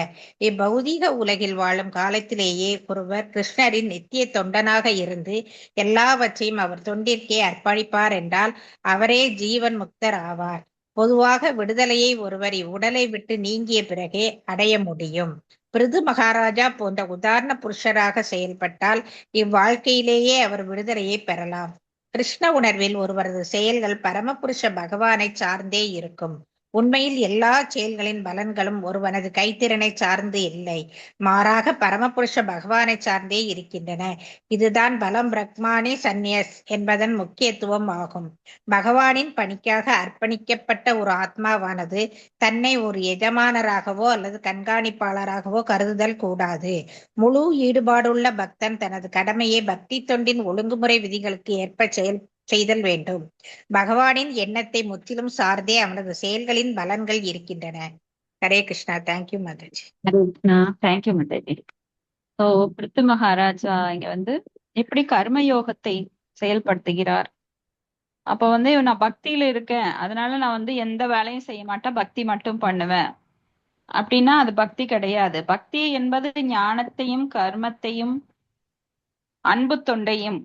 இப்பௌதீக உலகில் வாழும் காலத்திலேயே ஒருவர் கிருஷ்ணரின் நித்திய தொண்டனாக இருந்து எல்லாவற்றையும் அவர் தொண்டிற்கே அர்ப்பணிப்பார் என்றால் அவரே ஜீவன் முக்தர் ஆவார். பொதுவாக விடுதலையை ஒருவர் இவ்வுடலை விட்டு நீங்கிய பிறகே அடைய முடியும். பிருது மகாராஜா போன்ற உதாரண புருஷராக செயல்பட்டால் இவ்வாழ்க்கையிலேயே அவர் விடுதலையை பெறலாம். கிருஷ்ண உணர்வில் ஒருவரது செயல்கள் பரமபுருஷ பகவானை சார்ந்தே இருக்கும். உண்மையில் எல்லா செயல்களின் பலன்களும் ஒருவனது கைத்திறனை சார்ந்து இல்லை, மாறாக பரமபுருஷ பகவானை சார்ந்தே இருக்கின்றன. இதுதான் பலம் பிரக்மானி சந்நியஸ் என்பதன் முக்கியத்துவம் ஆகும். பகவானின் பணிக்காக அர்ப்பணிக்கப்பட்ட ஒரு ஆத்மாவானது தன்னை ஒரு எஜமானராகவோ அல்லது கண்காணிப்பாளராகவோ கருதுதல் கூடாது. முழு ஈடுபாடுள்ள பக்தன் தனது கடமையை பக்தி தொண்டின் ஒழுங்குமுறை விதிகளுக்கு ஏற்ப செய்தல் வேண்டும். பகவானின் எண்ணத்தை முற்றிலும் சார்ந்தே அவனது செயல்களின் பலன்கள் இருக்கின்றன. Hare Krishna. Thank you Mataji. Thank you Mataji. So Prithu Maharaja இங்க வந்து எப்படி கர்மயோகத்தை செயல்படுத்துகிறார். அப்ப வந்து நான் பக்தியில இருக்கேன், அதனால நான் வந்து எந்த வேலையும் செய்ய மாட்டேன், பக்தி மட்டும் பண்ணுவேன் அப்படின்னா அது பக்தி கிடையாது. பக்தி என்பது ஞானத்தையும் கர்மத்தையும் அன்பு தொண்டையும்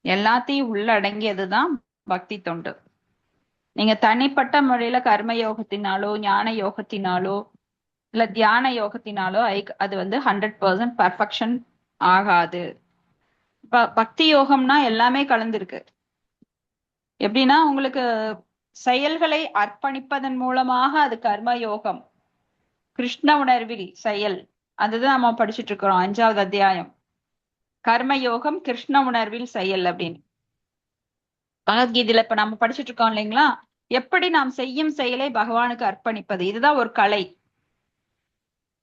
எல்லாத்தையும் உள்ளடங்கியதுதான் பக்தி தொண்டு. நீங்க தனிப்பட்ட முறையில கர்ம யோகத்தினாலோ ஞான யோகத்தினாலோ இல்ல தியான யோகத்தினாலோ அது வந்து 100% பர்ஃபெக்ஷன் ஆகாது. பக்தி யோகம்னா எல்லாமே கலந்துருக்கு. எப்படின்னா உங்களுக்கு செயல்களை அர்ப்பணிப்பதன் மூலமாக அது கர்ம யோகம். கிருஷ்ண உணர்வில் செயல், அதுதான் நம்ம படிச்சுட்டு இருக்கிறோம் 5வது அத்தியாயம். கர்ம யோகம் கிருஷ்ண உணர்வில் செயல் அப்படின்னு பகவத்கீதையில இப்ப நம்ம படிச்சுட்டு இருக்கோம் இல்லைங்களா. எப்படி நாம் செய்யும் செயலை பகவானுக்கு அர்ப்பணிப்பது, இதுதான் ஒரு கலை.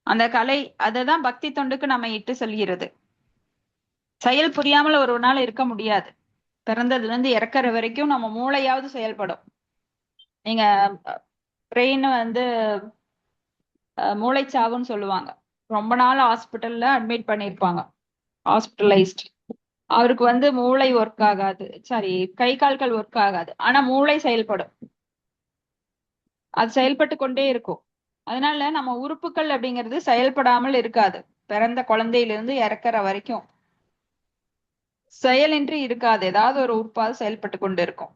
அந்த கலை அதுதான் பக்தி தொண்டுக்கு நம்ம இட்டு செல்கிறது. செயல் புரியாமல் ஒரு நாள் இருக்க முடியாது. பிறந்ததுல இருந்து இறக்குற வரைக்கும் நம்ம மூளையாவது செயல்படும். நீங்க பிரெயின் வந்து மூளைச்சாவுன்னு சொல்லுவாங்க. ரொம்ப நாள் ஹாஸ்பிட்டல்ல அட்மிட் பண்ணிருப்பாங்க, ஹாஸ்பிட்டலைஸ்ட். அவருக்கு வந்து மூளை ஒர்க் ஆகாது, சாரி கை கால்கள் ஒர்க் ஆகாது, ஆனா மூளை செயல்படும். அது செயல்பட்டு கொண்டே இருக்கும். அதனால நம்ம உறுப்புகள் அப்படிங்கிறது செயல்படாமல் இருக்காது. பிறந்த குழந்தையிலிருந்து இறக்குற வரைக்கும் செயலின்றி இருக்காது. ஏதாவது ஒரு உறுப்பாவது செயல்பட்டு கொண்டு இருக்கும்.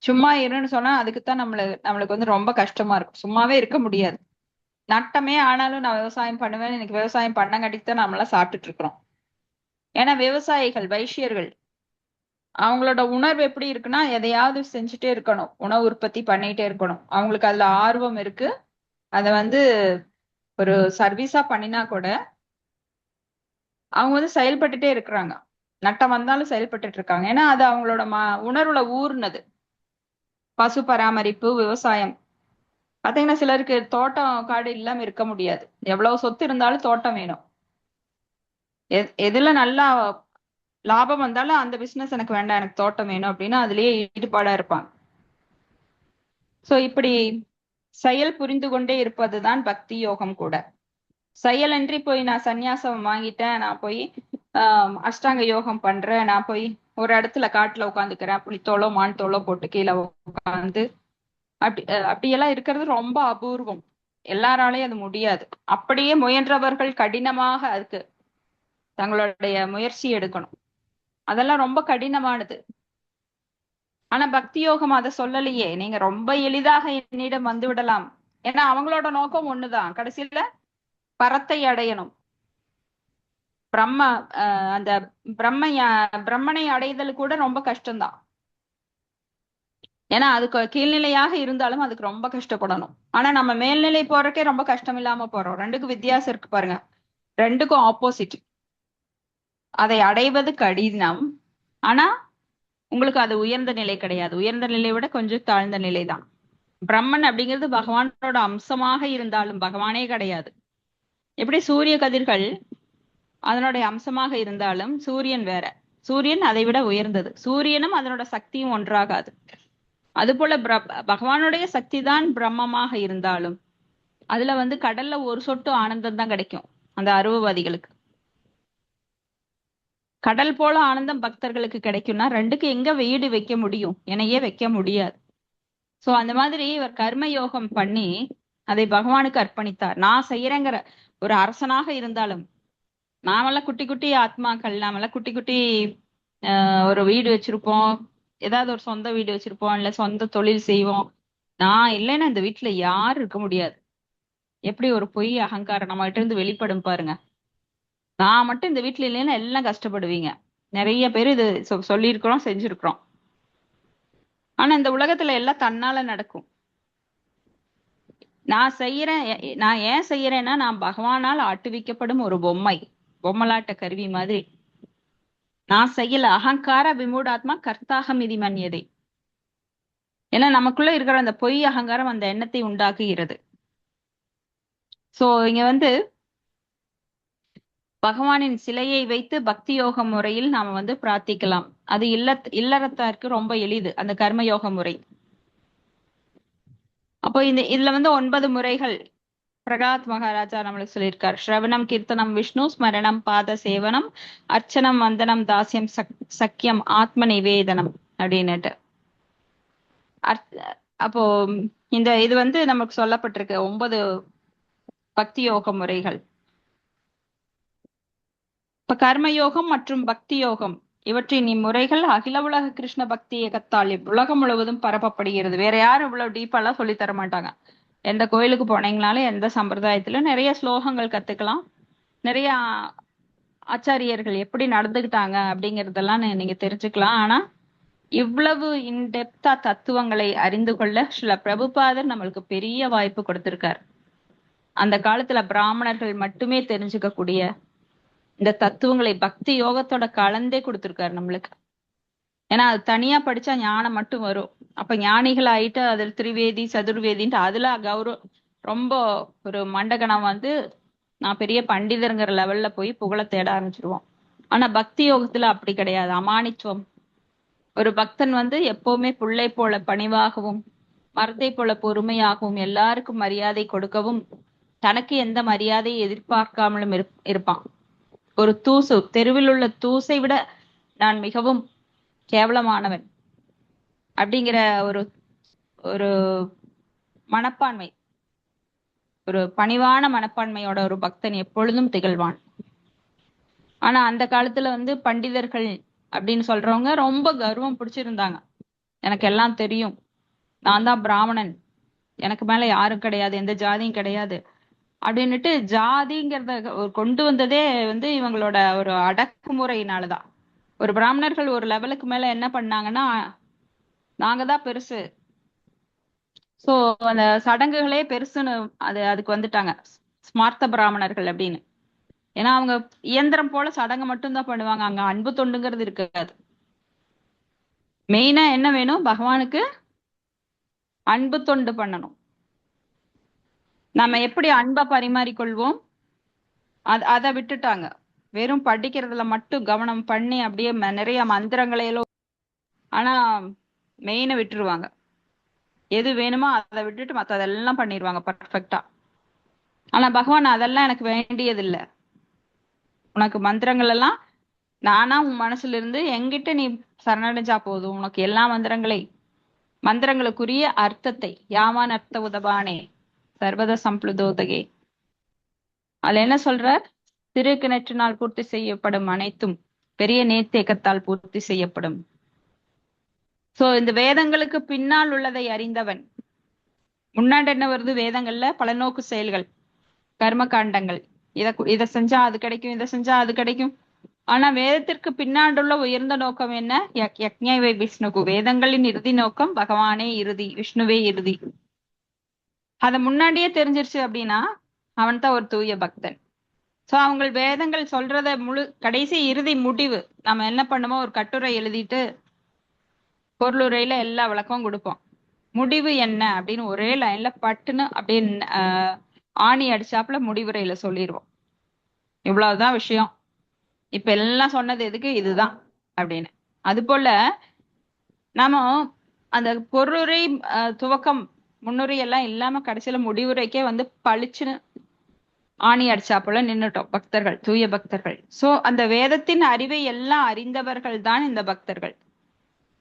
சும்மா இருன்னு சொன்னா அதுக்குத்தான் நம்மளுக்கு வந்து ரொம்ப கஷ்டமா இருக்கும். சும்மாவே இருக்க முடியாது. நட்டமே ஆனாலும் நான் விவசாயம் பண்ணுவேன், எனக்கு விவசாயம் பண்ணங்காட்டிக்கு தான் நம்மளாம் சாப்பிட்டுட்டு இருக்கிறோம். ஏன்னா விவசாயிகள் வைஷ்யர்கள் அவங்களோட உணர்வு எப்படி இருக்குன்னா எதையாவது செஞ்சுட்டே இருக்கணும், உணவு உற்பத்தி பண்ணிட்டே இருக்கணும். அவங்களுக்கு அதுல ஆர்வம் இருக்கு. அத வந்து ஒரு சர்வீஸா பண்ணினா கூட அவங்க வந்து செயல்பட்டுட்டே இருக்கிறாங்க. நட்டம் வந்தாலும் செயல்பட்டுட்டு இருக்காங்க. ஏன்னா அது அவங்களோட உணர்வுல ஊர்னது. பசு பராமரிப்பு, விவசாயம். பாத்தீங்கன்னா சிலருக்கு தோட்டம் காடு இல்லாம இருக்க முடியாது. எவ்வளவு சொத்து இருந்தாலும் தோட்டம் வேணும். எதுல நல்லா லாபம் வந்தாலும் அந்த பிசினஸ் எனக்கு வேண்டாம், எனக்கு தோட்டம் வேணும் அப்படின்னு அதுலயே ஈடுபாடா இருப்பாங்க. சோ இப்படி செயல் புரிந்து கொண்டே இருப்பதுதான் பக்தி யோகம் கூட. செயலன்றி போய் நான் சந்நியாசம் வாங்கிட்டேன், நான் போய் அஷ்டாங்க யோகம் பண்றேன், நான் போய் ஒரு இடத்துல காட்டுல உட்காந்துக்கிறேன், புலித்தோளோ மான் தோளோ போட்டு கீழே உட்காந்து அப்படியெல்லாம் இருக்கிறது ரொம்ப அபூர்வம். எல்லாராலையும் அது முடியாது. அப்படியே முயன்றவர்கள் கடினமாக அதுக்கு தங்களுடைய முயற்சி எடுக்கணும். அதெல்லாம் ரொம்ப கடினமானது. ஆனா பக்தி யோகம் அதை சொல்லலையே. நீங்க ரொம்ப எளிதாக என்னிடம் வந்து விடலாம். ஏன்னா அவங்களோட நோக்கம் ஒண்ணுதான், கடைசியில பரத்தை அடையணும். அந்த பிரம்மனை அடைதல் கூட ரொம்ப கஷ்டம்தான். ஏன்னா அதுக்கு கீழ்நிலையாக இருந்தாலும் அதுக்கு ரொம்ப கஷ்டப்படணும். ஆனா நம்ம மேல்நிலை போறக்கே ரொம்ப கஷ்டம் இல்லாம போறோம். ரெண்டுக்கும் வித்தியாசம் இருக்கு பாருங்க. ரெண்டுக்கும் ஆப்போசிட். அதை அடைவது கடினம், ஆனா உங்களுக்கு அது உயர்ந்த நிலை கிடையாது. உயர்ந்த நிலையை விட கொஞ்சம் தாழ்ந்த நிலை தான். பிரம்மன் அப்படிங்கிறது பகவானோட அம்சமாக இருந்தாலும் பகவானே கிடையாது. எப்படி சூரிய கதிர்கள் அதனுடைய அம்சமாக இருந்தாலும் சூரியன் வேற. சூரியன் அதை விட உயர்ந்தது. சூரியனும் அதனோட சக்தியும் ஒன்றாகாது. அது போல பகவானுடைய சக்தி தான் பிரம்மமாக இருந்தாலும் அதுல வந்து கடல்ல ஒரு சொட்டு ஆனந்தம் தான் கிடைக்கும் அந்த அருவவாதிகளுக்கு. கடல் போல ஆனந்தம் பக்தர்களுக்கு கிடைக்கும்னா ரெண்டுக்கு எங்க வீடு வைக்க முடியும்? என்னையே வைக்க முடியாது. சோ அந்த மாதிரி இவர் கர்ம யோகம் பண்ணி அதை பகவானுக்கு அர்ப்பணித்தார். நான் செய்யறேங்கிற ஒரு அரசனாக இருந்தாலும், நாமெல்லாம் குட்டி குட்டி ஆத்மாக்கள், நாமெல்லாம் குட்டி குட்டி ஒரு வீடு வச்சிருப்போம், ஏதாவது ஒரு சொந்த வீடு வச்சிருப்போம், இல்ல சொந்த தொழில் செய்வோம். நான் இல்லைன்னா இந்த வீட்டுல யாரும் இருக்க முடியாது. எப்படி ஒரு பொய் அகங்காரம் நம்ம கிட்ட இருந்து வெளிப்படும் பாருங்க. நான் மட்டும் இந்த வீட்டுல இல்லைன்னா எல்லாம் கஷ்டப்படுவீங்க. நிறைய பேர் இது சொல்லியிருக்கிறோம், செஞ்சிருக்கிறோம். ஆனா இந்த உலகத்துல எல்லாம் தன்னால நடக்கும். நான் ஏன் செய்யறேன்னா நான் பகவானால் ஆட்டுவிக்கப்படும் ஒரு பொம்மலாட்ட கருவி மாதிரி. நான் செய்யல. அகங்கார விமூடாத்மா கர்த்தாக மிதி மன்யதே. ஏன்னா நமக்குள்ள இருக்கிற அந்த பொய் அகங்காரம் அந்த எண்ணத்தை உண்டாக்குகிறது. சோ இங்க பகவானின் சிலையை வைத்து பக்தி யோக முறையில் நாம பிரார்த்திக்கலாம். அது இல்லறத்தாருக்கு ரொம்ப எளிது அந்த கர்மயோக முறை. அப்போ இதுல 9 முறைகள் பிரகலாத் மகாராஜா நம்மளுக்கு சொல்லியிருக்கார். ஸ்ரவணம், கீர்த்தனம், விஷ்ணு ஸ்மரணம், பாத சேவனம், அர்ச்சனம், வந்தனம், தாசியம், சக்கியம், ஆத்ம நிவேதனம் அப்படின்னுட்டு. அப்போ இது நமக்கு சொல்லப்பட்டிருக்கு 9 பக்தி யோக முறைகள். இப்ப கர்மயோகம் மற்றும் பக்தி யோகம் இவற்றின் இம்முறைகள் அகில உலக கிருஷ்ண பக்தி இயக்கத்தால் உலகம் முழுவதும் பரப்பப்படுகிறது. வேற யாரும் இவ்வளவு டீப்பாலாம் சொல்லி தர மாட்டாங்க. எந்த கோயிலுக்கு போனீங்கனாலும் எந்த சம்பிரதாயத்திலும் நிறைய ஸ்லோகங்கள் கத்துக்கலாம். நிறைய ஆச்சாரியர்கள் எப்படி நடந்துகிட்டாங்க அப்படிங்கறதெல்லாம் நீங்க தெரிஞ்சுக்கலாம். ஆனா இவ்வளவு இன்டெப்தா தத்துவங்களை அறிந்து கொள்ள சில பிரபுபாதர் நம்மளுக்கு பெரிய வாய்ப்பு கொடுத்திருக்காரு. அந்த காலத்துல பிராமணர்கள் மட்டுமே தெரிஞ்சுக்க கூடிய இந்த தத்துவங்களை பக்தி யோகத்தோட கலந்தே கொடுத்திருக்காரு நம்மளுக்கு. ஏன்னா அது தனியா படிச்சா ஞானம் மட்டும் வரும். அப்ப ஞானிகள் ஆயிட்டு அதில் திரிவேதி சதுர்வேதின்ட்டு அதுல ரொம்ப ஒரு மண்டகணம் நான் பெரிய பண்டிதருங்கிற லெவல்ல போய் புகழ தேட ஆரம்பிச்சிருவோம். ஆனா பக்தி யோகத்துல அப்படி கிடையாது. அமானித்துவம். ஒரு பக்தன் எப்பவுமே புள்ளை போல பணிவாகவும் மரத்தை போல பொறுமையாகவும் எல்லாருக்கும் மரியாதை கொடுக்கவும் தனக்கு எந்த மரியாதையை எதிர்பார்க்காமலும் இருப்பான். ஒரு தூசு, தெருவில் உள்ள தூசை விட நான் மிகவும் கேவலமானவன் அப்படிங்கிற ஒரு மனப்பான்மை, ஒரு பணிவான மனப்பான்மையோட ஒரு பக்தன் எப்பொழுதும் திகழ்வான். ஆனா அந்த காலத்துல பண்டிதர்கள் அப்படின்னு சொல்றவங்க ரொம்ப கர்வம் பிடிச்சிருந்தாங்க. எனக்கு எல்லாம் தெரியும், நான் தான் பிராமணன், எனக்கு மேல யாரும் கிடையாது, எந்த ஜாதியும் கிடையாது அப்படின்னுட்டு ஜாதிங்கிறத கொண்டு வந்ததே இவங்களோட ஒரு அடக்குமுறையினாலதான். ஒரு பிராமணர்கள் ஒரு லெவலுக்கு மேல என்ன பண்ணாங்கன்னா, நாங்க தான் பெருசு, சோ அந்த சடங்குகளே பெருசுன்னு அதுக்கு வந்துட்டாங்க, ஸ்மார்த்த பிராமணர்கள் அப்படின்னு. ஏன்னா அவங்க இயந்திரம் போல சடங்கு மட்டும்தான் பண்ணுவாங்க, அங்க அன்பு தொண்டுங்கிறது இருக்காது. மெயினா என்ன வேணும், பகவானுக்கு அன்பு தொண்டு பண்ணணும். நம்ம எப்படி அன்பை பரிமாறிக்கொள்வோம், அதை விட்டுட்டாங்க. வெறும் படிக்கிறதுல மட்டும் கவனம் பண்ணி அப்படியே நிறைய மந்திரங்களையெல்லாம், ஆனா மெயினை விட்டுருவாங்க. எது வேணுமோ அதை விட்டுட்டு மற்றதெல்லாம் பண்ணிடுவாங்க பர்ஃபெக்டா. ஆனா பகவான் அதெல்லாம் எனக்கு வேண்டியதில்லை, உனக்கு மந்திரங்கள் எல்லாம் நானா உன் மனசுல இருந்து என்கிட்ட நீ சரணடைஞ்சா போதும், உனக்கு எல்லா மந்திரங்களுக்குரிய அர்த்தத்தை யாவான் அர்த்த உதவானே சர்வத சம்ப்ளுதோதகே. அதுல என்ன சொல்றார், சிறு கிணற்றினால் பூர்த்தி செய்யப்படும் அனைத்தும் பெரிய நேர்த்தேக்கத்தால் பூர்த்தி செய்யப்படும். சோ இந்த வேதங்களுக்கு பின்னால் உள்ளதை அறிந்தவன், முன்னாடி என்ன வருது வேதங்கள்ல, பலநோக்கு செயல்கள், கர்ம காண்டங்கள், இதை செஞ்சா அது கிடைக்கும், இதை செஞ்சா அது கிடைக்கும். ஆனா வேதத்திற்கு பின்னாண்டுள்ள உயர்ந்த நோக்கம் என்ன, யக்ஞவை விஷ்ணுகு, வேதங்களின் இறுதி நோக்கம் பகவானே இறுதி, விஷ்ணுவே இறுதி. அத முன்னாடியே தெரிஞ்சிருச்சு அப்படின்னா அவன் தான் ஒரு தூய பக்தன். சோ அவங்க வேதங்கள் சொல்றத கடைசி இறுதி முடிவு நம்ம என்ன பண்ணுமோ, ஒரு கட்டுரை எழுதிட்டு பொருளுரையில எல்லா விளக்கமும் கொடுப்போம். முடிவு என்ன அப்படின்னு ஒரே லைன்ல பட்டுன்னு அப்படின்னு ஆணி அடிச்சாப்புல முடிவுரையில சொல்லிடுவோம், இவ்வளவுதான் விஷயம், இப்ப எல்லாம் சொன்னது எதுக்கு, இதுதான் அப்படின்னு. அது போல நாம அந்த பொருளுரை துவக்கம் முன்னுரை எல்லாம் இல்லாம கடைசியில முடிவுரைக்கே பளிச்சுன்னு ஆணி அடிச்சாப்புல நின்னுட்டோம் பக்தர்கள், தூய பக்தர்கள். சோ அந்த வேதத்தின் அறிவை எல்லாம் அறிந்தவர்கள் தான் இந்த பக்தர்கள்.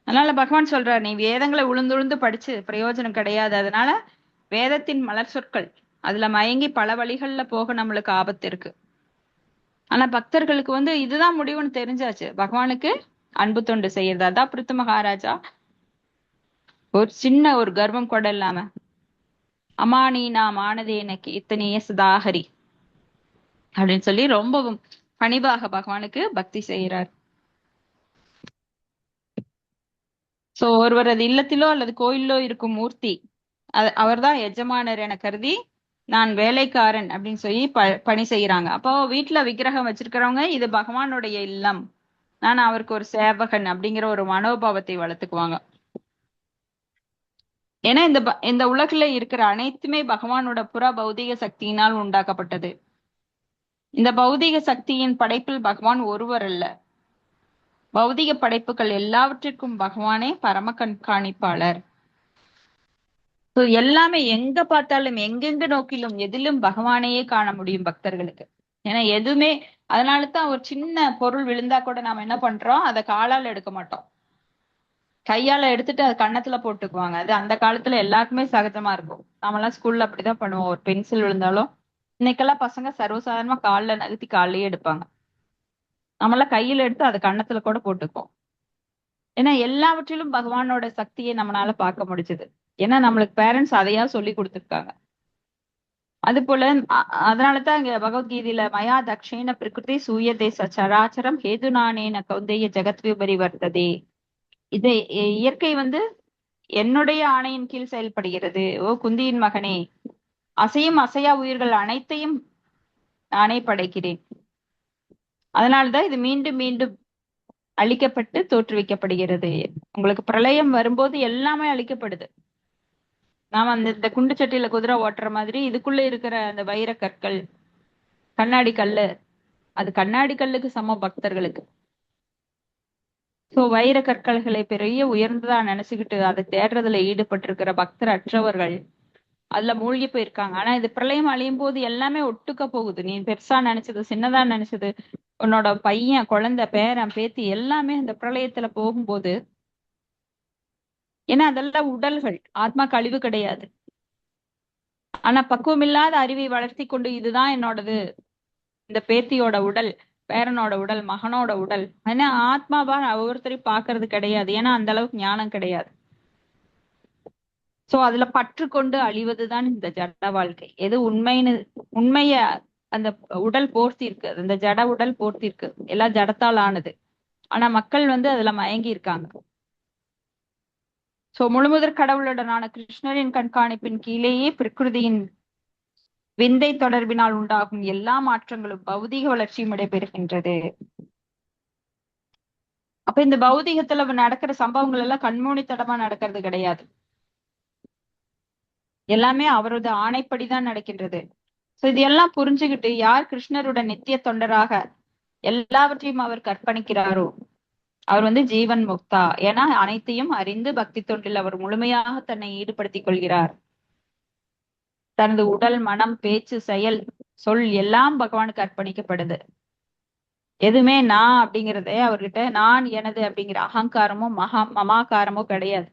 அதனால பகவான் சொல்றார், நீ வேதங்களை உளுந்து படிச்சு பிரயோஜனம் கிடையாது, அதனால வேதத்தின் மலர் சொற்கள் அதுல மயங்கி பல வழிகள்ல போக நம்மளுக்கு ஆபத்து இருக்கு. ஆனா பக்தர்களுக்கு இதுதான் முடிவுன்னு தெரிஞ்சாச்சு, பகவானுக்கு அன்பு தொண்டு செய்யறது. அதான் பிருத்து மகாராஜா ஒரு சின்ன ஒரு கர்வம் கூட இல்லாம அமானீனா மானதே எனக்கு இத்தனைய சுதாகரி அப்படின்னு சொல்லி ரொம்பவும் பணிவாக பகவானுக்கு பக்தி செய்யறார். சோ ஒருவரது இல்லத்திலோ அல்லது கோயிலோ இருக்கும் மூர்த்தி அவர்தான் எஜமானர் என கருதி நான் வேலைக்காரன் அப்படின்னு சொல்லி பணி செய்யறாங்க. அப்போ வீட்டுல விக்கிரகம் வச்சிருக்கிறவங்க இது பகவானுடைய இல்லம், நான் அவருக்கு ஒரு சேவகன் அப்படிங்கிற ஒரு மனோபாவத்தை வளர்த்துக்குவாங்க. ஏன்னா இந்த உலகில இருக்கிற அனைத்துமே பகவானோட புற பௌதிக சக்தியினால் உண்டாக்கப்பட்டது. இந்த பௌதிக சக்தியின் படைப்பில் பகவான் ஒருவர் அல்ல. பௌதிக படைப்புகள் எல்லாவற்றிற்கும் பகவானே பரம கண்காணிப்பாளர். எல்லாமே எங்க பார்த்தாலும் எங்கெங்க நோக்கிலும் எதிலும் பகவானையே காண முடியும் பக்தர்களுக்கு. ஏன்னா எதுவுமே, அதனாலதான் ஒரு சின்ன பொருள் விழுந்தா கூட நாம என்ன பண்றோம், அதை காலால் எடுக்க மாட்டோம், கையால எடுத்துட்டு அது கன்னத்துல போட்டுக்குவாங்க. அது அந்த காலத்துல எல்லாருக்குமே சகஜமா இருக்கும். நாமெல்லாம் ஸ்கூல்ல அப்படிதான் பண்ணுவோம். ஒரு பென்சில் விழுந்தாலும் இன்னைக்கெல்லாம் பசங்க சர்வசாதாரணமா காலில் நகர்த்தி காலையே எடுப்பாங்க. நம்மளாம் கையில எடுத்து அதை கன்னத்துல கூட போட்டுக்குவோம். ஏன்னா எல்லாவற்றிலும் பகவானோட சக்தியை நம்மளால பார்க்க முடிஞ்சது. ஏன்னா நம்மளுக்கு பேரண்ட்ஸ் அதையா சொல்லி கொடுத்துருக்காங்க. அது போல அதனாலதான் இங்க பகவத்கீதையில மயா தக்ஷேன பிரகிருதி சூயதே சராச்சரம் ஹேது நானேன கௌந்தேய ஜெகத் விபரிவர்த்ததே, இது இயற்கை என்னுடைய ஆணையின் கீழ் செயல்படுகிறது. ஓ குந்தியின் மகனே, அசையும் அசையா உயிர்கள் அனைத்தையும் நானே படைக்கிறேன். அதனால்தான் இது மீண்டும் மீண்டும் அழிக்கப்பட்டு தோற்றுவிக்கப்படுகிறது. உங்களுக்கு பிரளயம் வரும்போது எல்லாமே அழிக்கப்படுது. நாம இந்த குண்டு சட்டியில குதிரை ஓட்டுற மாதிரி இதுக்குள்ள இருக்கிற அந்த வைர கற்கள், கண்ணாடி கல்லு, அது கண்ணாடி கல்லுக்கு சம பக்தர்களுக்கு. சோ வைர கற்கள்களை பெரிய உயர்ந்ததா நினைச்சுக்கிட்டு அதை தேடுறதுல ஈடுபட்டு இருக்கிற பக்தர் அற்றவர்கள் அதுல மூழ்கி போயிருக்காங்க. ஆனா இது பிரளயம் அழியும் போது எல்லாமே ஒட்டுக்க போகுது. நீ பெருசா நினைச்சது, சின்னதா நினைச்சது, உன்னோட பையன், குழந்தை, பேரன், பேத்தி எல்லாமே அந்த பிரளயத்துல போகும்போது, ஏன்னா அதெல்லாம் உடல்கள், ஆத்மா கழிவு கிடையாது. ஆனா பக்குவம் இல்லாத அறிவை வளர்த்தி கொண்டு இதுதான் என்னோடது, இந்த பேத்தியோட உடல், பேரனோட உடல், மகனோட உடல், ஏன்னா ஆத்மாவா ஒவ்வொருத்தரையும் பாக்குறது கிடையாது. ஏன்னா அந்த அளவுக்கு ஞானம் கிடையாது. சோ அதுல பற்று கொண்டு அழிவதுதான் இந்த ஜட வாழ்க்கை. எது உண்மைய அந்த உடல் போர்த்தி இருக்கு, அந்த ஜட உடல் போர்த்தி இருக்கு, எல்லாம் ஜடத்தால் ஆனது. ஆனா மக்கள் அதுல மயங்கி இருக்காங்க. சோ முழுமுதற் கடவுளுடனான கிருஷ்ணரின் கண்காணிப்பின் கீழேயே பிரகிருதியின் விந்தை தொடர்பினால் உண்டாகும் எல்லா மாற்றங்களும் பௌதிக வளர்ச்சியும் நடைபெறுகின்றது. அப்ப இந்த பௌதிகத்துல நடக்கிற சம்பவங்கள் எல்லாம் கண்மூடித்தனமா நடக்கிறது கிடையாது. எல்லாமே அவரது ஆணைப்படிதான் நடக்கின்றது. சோ இது எல்லாம் புரிஞ்சுக்கிட்டு யார் கிருஷ்ணருடன் நித்திய தொண்டராக எல்லாவற்றையும் அவர் கற்பணிக்கிறாரோ அவர் ஜீவன் முக்தா. ஏன்னா அனைத்தையும் அறிந்து பக்தி தொண்டில் அவர் முழுமையாக தன்னை ஈடுபடுத்திக் கொள்கிறார். தனது உடல், மனம், பேச்சு, செயல், சொல் எல்லாம் பகவானுக்கு அர்ப்பணிக்கப்படுது. எதுவுமே நான் அப்படிங்கிறதே அவர்கிட்ட நான் எனது அப்படிங்கிற அகங்காரமோ மமாகாரமோ கிடையாது.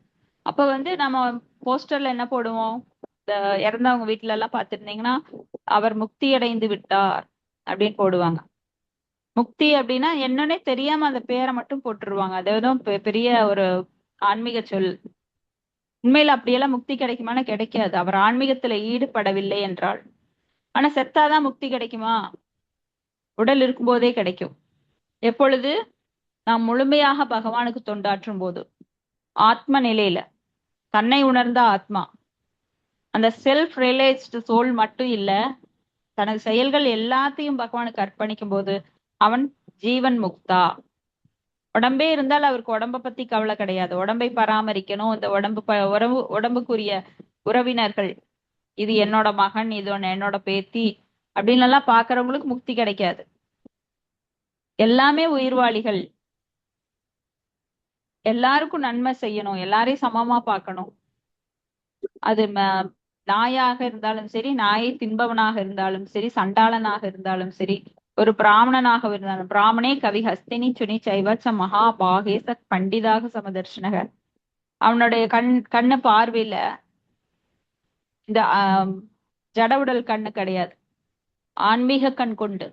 அப்ப நம்ம போஸ்டர்ல என்ன போடுவோம், இந்த இறந்தவங்க வீட்டுல எல்லாம் பாத்துருந்தீங்கன்னா அவர் முக்தி அடைந்து விட்டார் அப்படின்னு போடுவாங்க. முக்தி அப்படின்னா என்னன்னே தெரியாம அந்த பேரை மட்டும் போட்டுருவாங்க. அது பெரிய ஒரு ஆன்மீக சொல். உண்மையில அப்படியெல்லாம் முக்தி கிடைக்குமானா கிடைக்காது, அவர் ஆன்மீகத்துல ஈடுபடவில்லை என்றால். ஆனா செத்தாதான் முக்தி கிடைக்குமா? உடல் இருக்கும்போதே கிடைக்கும். எப்பொழுது நாம் முழுமையாக பகவானுக்கு தொண்டாற்றும் போது, ஆத்ம நிலையில தன்னை உணர்ந்த ஆத்மா, அந்த செல்ஃப் ரியலைஸ்டு சோல் மட்டும் இல்ல, தனது செயல்கள் எல்லாத்தையும் பகவானுக்கு அர்ப்பணிக்கும் போது அவன் ஜீவன் முக்தா. உடம்பே இருந்தால் அவருக்கு உடம்பை பத்தி கவலை கிடையாது. உடம்பை பராமரிக்கணும், இந்த உடம்புக்குரிய உறவினர்கள், இது என்னோட மகன், இது என்னோட பேத்தி அப்படின்னு எல்லாம் பாக்குறவங்களுக்கு முக்தி கிடைக்காது. எல்லாமே உயிர்வாளிகள், எல்லாருக்கும் நன்மை செய்யணும், எல்லாரையும் சமமா பார்க்கணும். அது நாயாக இருந்தாலும் சரி, நாயை தின்பவனாக இருந்தாலும் சரி, சண்டாளனாக இருந்தாலும் சரி, ஒரு பிராமணனாக இருந்தாலும், பிராமணே கவி ஹஸ்தினி சுனி சைவச்ச மகா பாகேச பண்டிதாக சமதர்ஷனக. அவனுடைய கண்ணு பார்வையில இந்த ஜட உடல் கண்ணு கிடையாது, ஆன்மீக கண் கொண்டு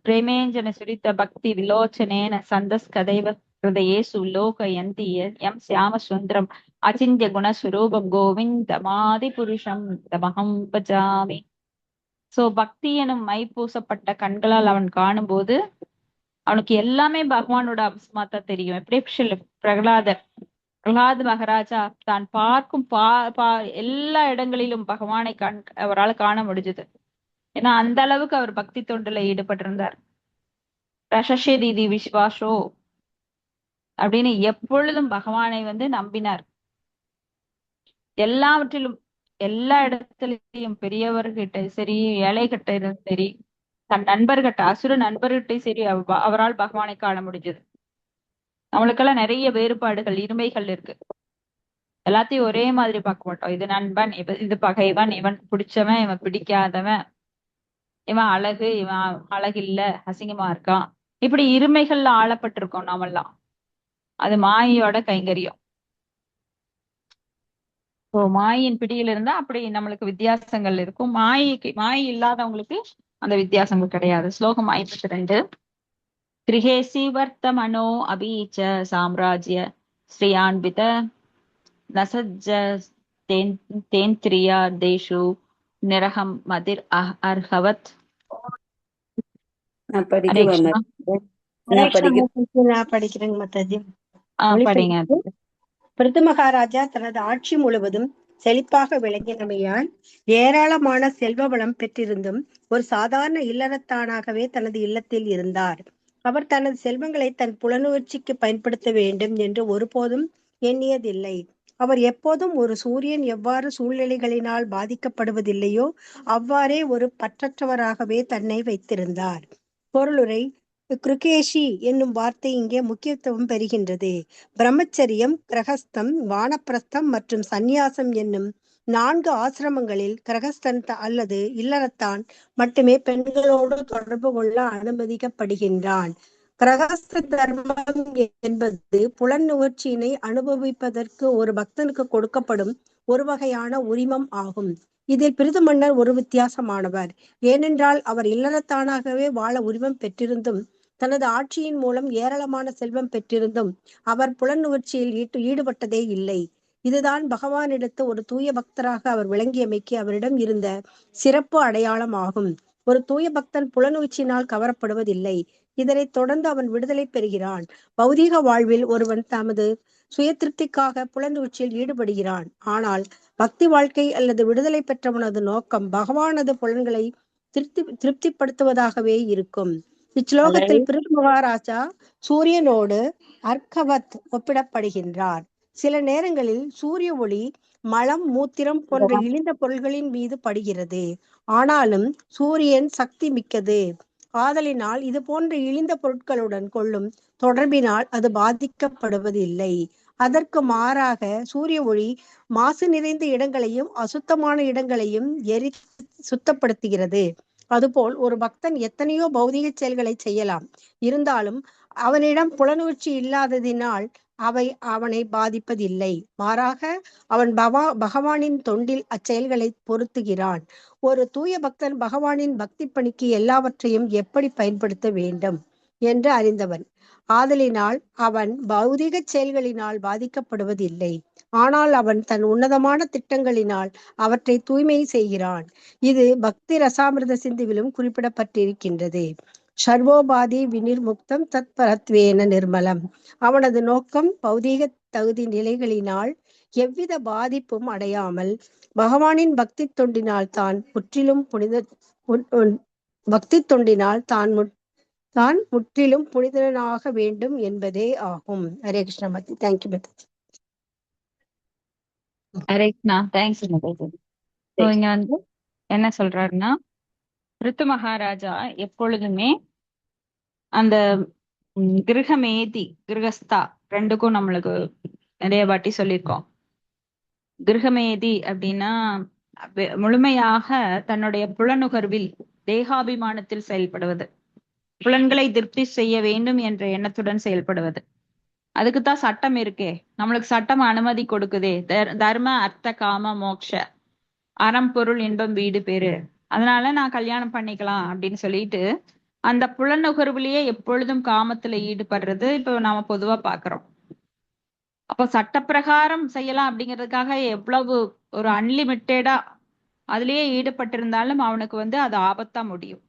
பிரேமேஞ்சன சுரித்த பக்தி விலோச்சனேன சந்தஸ் கதைவ ஹிருதயேசு லோகயந்தி யம் சியாம சுந்தரம் அச்சிந்திய குணஸ்வரூபம் கோவிந்தமாதி புருஷம் தமஹம் பஜாமி. சோ பக்தி எனும் மை பூசப்பட்ட கண்களால் அவன் காணும்போது அவனுக்கு எல்லாமே பகவானோட அம்சமாத்தான் தெரியும். எப்படி பிரகலாதர் பிரகலாத் மகாராஜா தான் பார்க்கும் எல்லா இடங்களிலும் பகவானை அவரால் காண முடிஞ்சது. ஏன்னா அந்த அளவுக்கு அவர் பக்தி தொண்டுல ஈடுபட்டிருந்தார். ரஷஷே தீதி விஸ்வாசோ அப்படின்னு எப்பொழுதும் பகவானை நம்பினார். எல்லாவற்றிலும் எல்லா இடத்துலயும் பெரியவர்கிட்ட சரி, ஏழைகிட்ட சரி, தன் நண்பர்கிட்ட, அசுர நண்பர்கிட்ட சரி, அவரால் பகவானை காண முடிஞ்சது. நம்மளுக்கெல்லாம் நிறைய வேறுபாடுகள், இருமைகள் இருக்கு. எல்லாத்தையும் ஒரே மாதிரி பார்க்க மாட்டோம். இது நண்பன், இது பகைவன், இவன் பிடிச்சவன், இவன் பிடிக்காதவன், இவன் அழகு, இவன் அழகில்ல, அசிங்கமா இருக்கான், இப்படி இருமைகள்ல ஆளப்பட்டிருக்கோம் நாமெல்லாம். அது மாயோட கைங்கரியம். மாயின் பிடியில இருந்தா அப்படி நம்மளுக்கு வித்தியாசங்கள் இருக்கும். மாயை இல்லாதவங்களுக்கு அந்த வித்தியாசங்கள் கிடையாது. ஸ்லோகம் 52. கிரகேசி வர்த்த மனோ அபீச்ச சாம்ராஜ்ய ஸ்ரீயான்வித நசஜ்ஜ தேந்திரியா தேஷு நிரகம் மதிர் அர்ஹவத். நான் படிக்க ஹரே கிருஷ்ணா. நான் படிக்க நான் படிக்கிறேங்க மாதாஜி. படிங்க. பிருது மகாராஜா தனது ஆட்சி முழுவதும் செழிப்பாக விளங்கினமையால் ஏராளமான செல்வ வளம் பெற்றிருந்தும் ஒரு சாதாரண இல்லறத்தானாகவே தனது இல்லத்தில் இருந்தார். அவர் தனது செல்வங்களை தன் புலனுணர்ச்சிக்கு பயன்படுத்த வேண்டும் என்று ஒருபோதும் எண்ணியதில்லை. அவர் எப்போதும் ஒரு சூரியன் எவ்வாறு சூழ்நிலைகளினால் பாதிக்கப்படுவதில்லையோ அவ்வாறே ஒரு பற்றற்றவராகவே தன்னை வைத்திருந்தார். பொருளுரை. கிருகேஷி என்னும் வார்த்தை இங்கே முக்கியத்துவம் பெறுகின்றது. பிரம்மச்சரியம், கிரகஸ்தம், வானப்பிரஸ்தம் மற்றும் சந்நியாசம் என்னும் 4 ஆசிரமங்களில் கிரகஸ்தன் அல்லது இல்லறத்தான் மட்டுமே பெண்களோடு தொடர்பு கொள்ள அனுமதிக்கப்படுகின்றான். கிரகஸ்த தர்மம் என்பது புலன் நுகர்ச்சியினை அனுபவிப்பதற்கு ஒரு பக்தனுக்கு கொடுக்கப்படும் ஒரு வகையான உரிமம் ஆகும். இதில் பிருது மன்னர் ஒரு வித்தியாசமானவர். ஏனென்றால் அவர் இல்லறத்தானாகவே வாழ உரிமம் பெற்றிருந்தும் தனது ஆட்சியின் மூலம் ஏராளமான செல்வம் பெற்றிருந்தும் அவர் புலனுணர்ச்சியில் ஈடுபட்டதே இல்லை. இதுதான் பகவானிடத்து ஒரு தூய பக்தராக அவர் விளங்கியமைக்கு அவரிடம் இருந்த சிறப்பு அடையாளம் ஆகும். ஒரு தூய பக்தன் புலனுணர்ச்சியினால் கவரப்படுவதில்லை. இதனைத் தொடர்ந்து அவன் விடுதலை பெறுகிறான். பௌதீக வாழ்வில் ஒருவன் தமது சுய திருப்திக்காக புலனுணர்ச்சியில் ஈடுபடுகிறான். ஆனால் பக்தி வாழ்க்கை அல்லது விடுதலை பெற்றவனது நோக்கம் பகவானது புலன்களை திருப்திப்படுத்துவதாகவே இருக்கும். இச்லோகத்தில் பிருது மகாராஜா சூரியனோடு அர்க்கவத் ஒப்பிடப்படுகின்றார். சில நேரங்களில் சூரிய ஒளி மலம், மூத்திரம் போன்ற இழிந்த பொருள்களின் மீது படுகிறது. ஆனாலும் சூரியன் சக்தி மிக்கது. ஆதலினால் இது போன்ற இழிந்த பொருட்களுடன் கொள்ளும் தொடர்பினால் அது பாதிக்கப்படுவதில்லை. அதற்கு மாறாக சூரிய ஒளி மாசு நிறைந்த இடங்களையும் அசுத்தமான இடங்களையும் சுத்தப்படுத்துகிறது. அதுபோல் ஒரு பக்தன் எத்தனையோ பௌதிக செயல்களை செய்யலாம். இருந்தாலும் அவனிடம் புலனுணர்ச்சி இல்லாததினால் அவை அவனை பாதிப்பதில்லை. மாறாக அவன் பகவானின் தொண்டில் அச்செயல்களை பொருத்துகிறான். ஒரு தூய பக்தன் பகவானின் பக்தி பணிக்கு எல்லாவற்றையும் எப்படி பயன்படுத்த வேண்டும் என்று அறிந்தவன். ஆதலினால் அவன் பௌதிக செயல்களினால் பாதிக்கப்படுவதில்லை. ஆனால் அவன் தன் உன்னதமான திட்டங்களினால் அவற்றை தூய்மை செய்கிறான். இது பக்தி ரசாமிர்த சிந்துவிலும் குறிப்பிடப்பட்டிருக்கின்றது. சர்வோபாதி வினிர்முக்தம் தத் பரத்வேன நிர்மலம். அவனது நோக்கம் பௌதீக தகுதி நிலைகளினால் எவ்வித பாதிப்பும் அடையாமல் பகவானின் பக்தி தொண்டினால் தான் முற்றிலும் புனிதனாக வேண்டும் என்பதே ஆகும். ஹரே கிருஷ்ண மதி. தேங்க்யூ மதி. ஹரே கிருஷ்ணா. தேங்க்ஸ். இங்க என்ன சொல்றாருன்னா, ரித்து மகாராஜா எப்பொழுதுமே அந்த கிரகமேதி, கிரகஸ்தா ரெண்டுக்கும் நம்மளுக்கு நிறைய வாட்டி சொல்லியிருக்கோம். கிரகமேதி அப்படின்னா முழுமையாக தன்னுடைய புலனுகர்வில் தேகாபிமானத்தில் செயல்படுவது, புலன்களை திருப்தி செய்ய வேண்டும் என்ற எண்ணத்துடன் செயல்படுவது. அதுக்குத்தான் சட்டம் இருக்கே. நம்மளுக்கு சட்டம் அனுமதி கொடுக்குதே. தர்ம அர்த்த காம மோக்ஷ, அறம் பொருள் இன்பம் வீடு பேரு, அதனால நான் கல்யாணம் பண்ணிக்கலாம் அப்படின்னு சொல்லிட்டு அந்த புலனுகர்வுலயே எப்பொழுதும் காமத்துல ஈடுபடுறது இப்ப நாம பொதுவா பாக்குறோம். அப்போ சட்டப்பிரகாரம் செய்யலாம் அப்படிங்கிறதுக்காக எவ்வளவு ஒரு அன்லிமிட்டெடா அதுலயே ஈடுபட்டிருந்தாலும் அவனுக்கு அது ஆபத்தா முடியும்.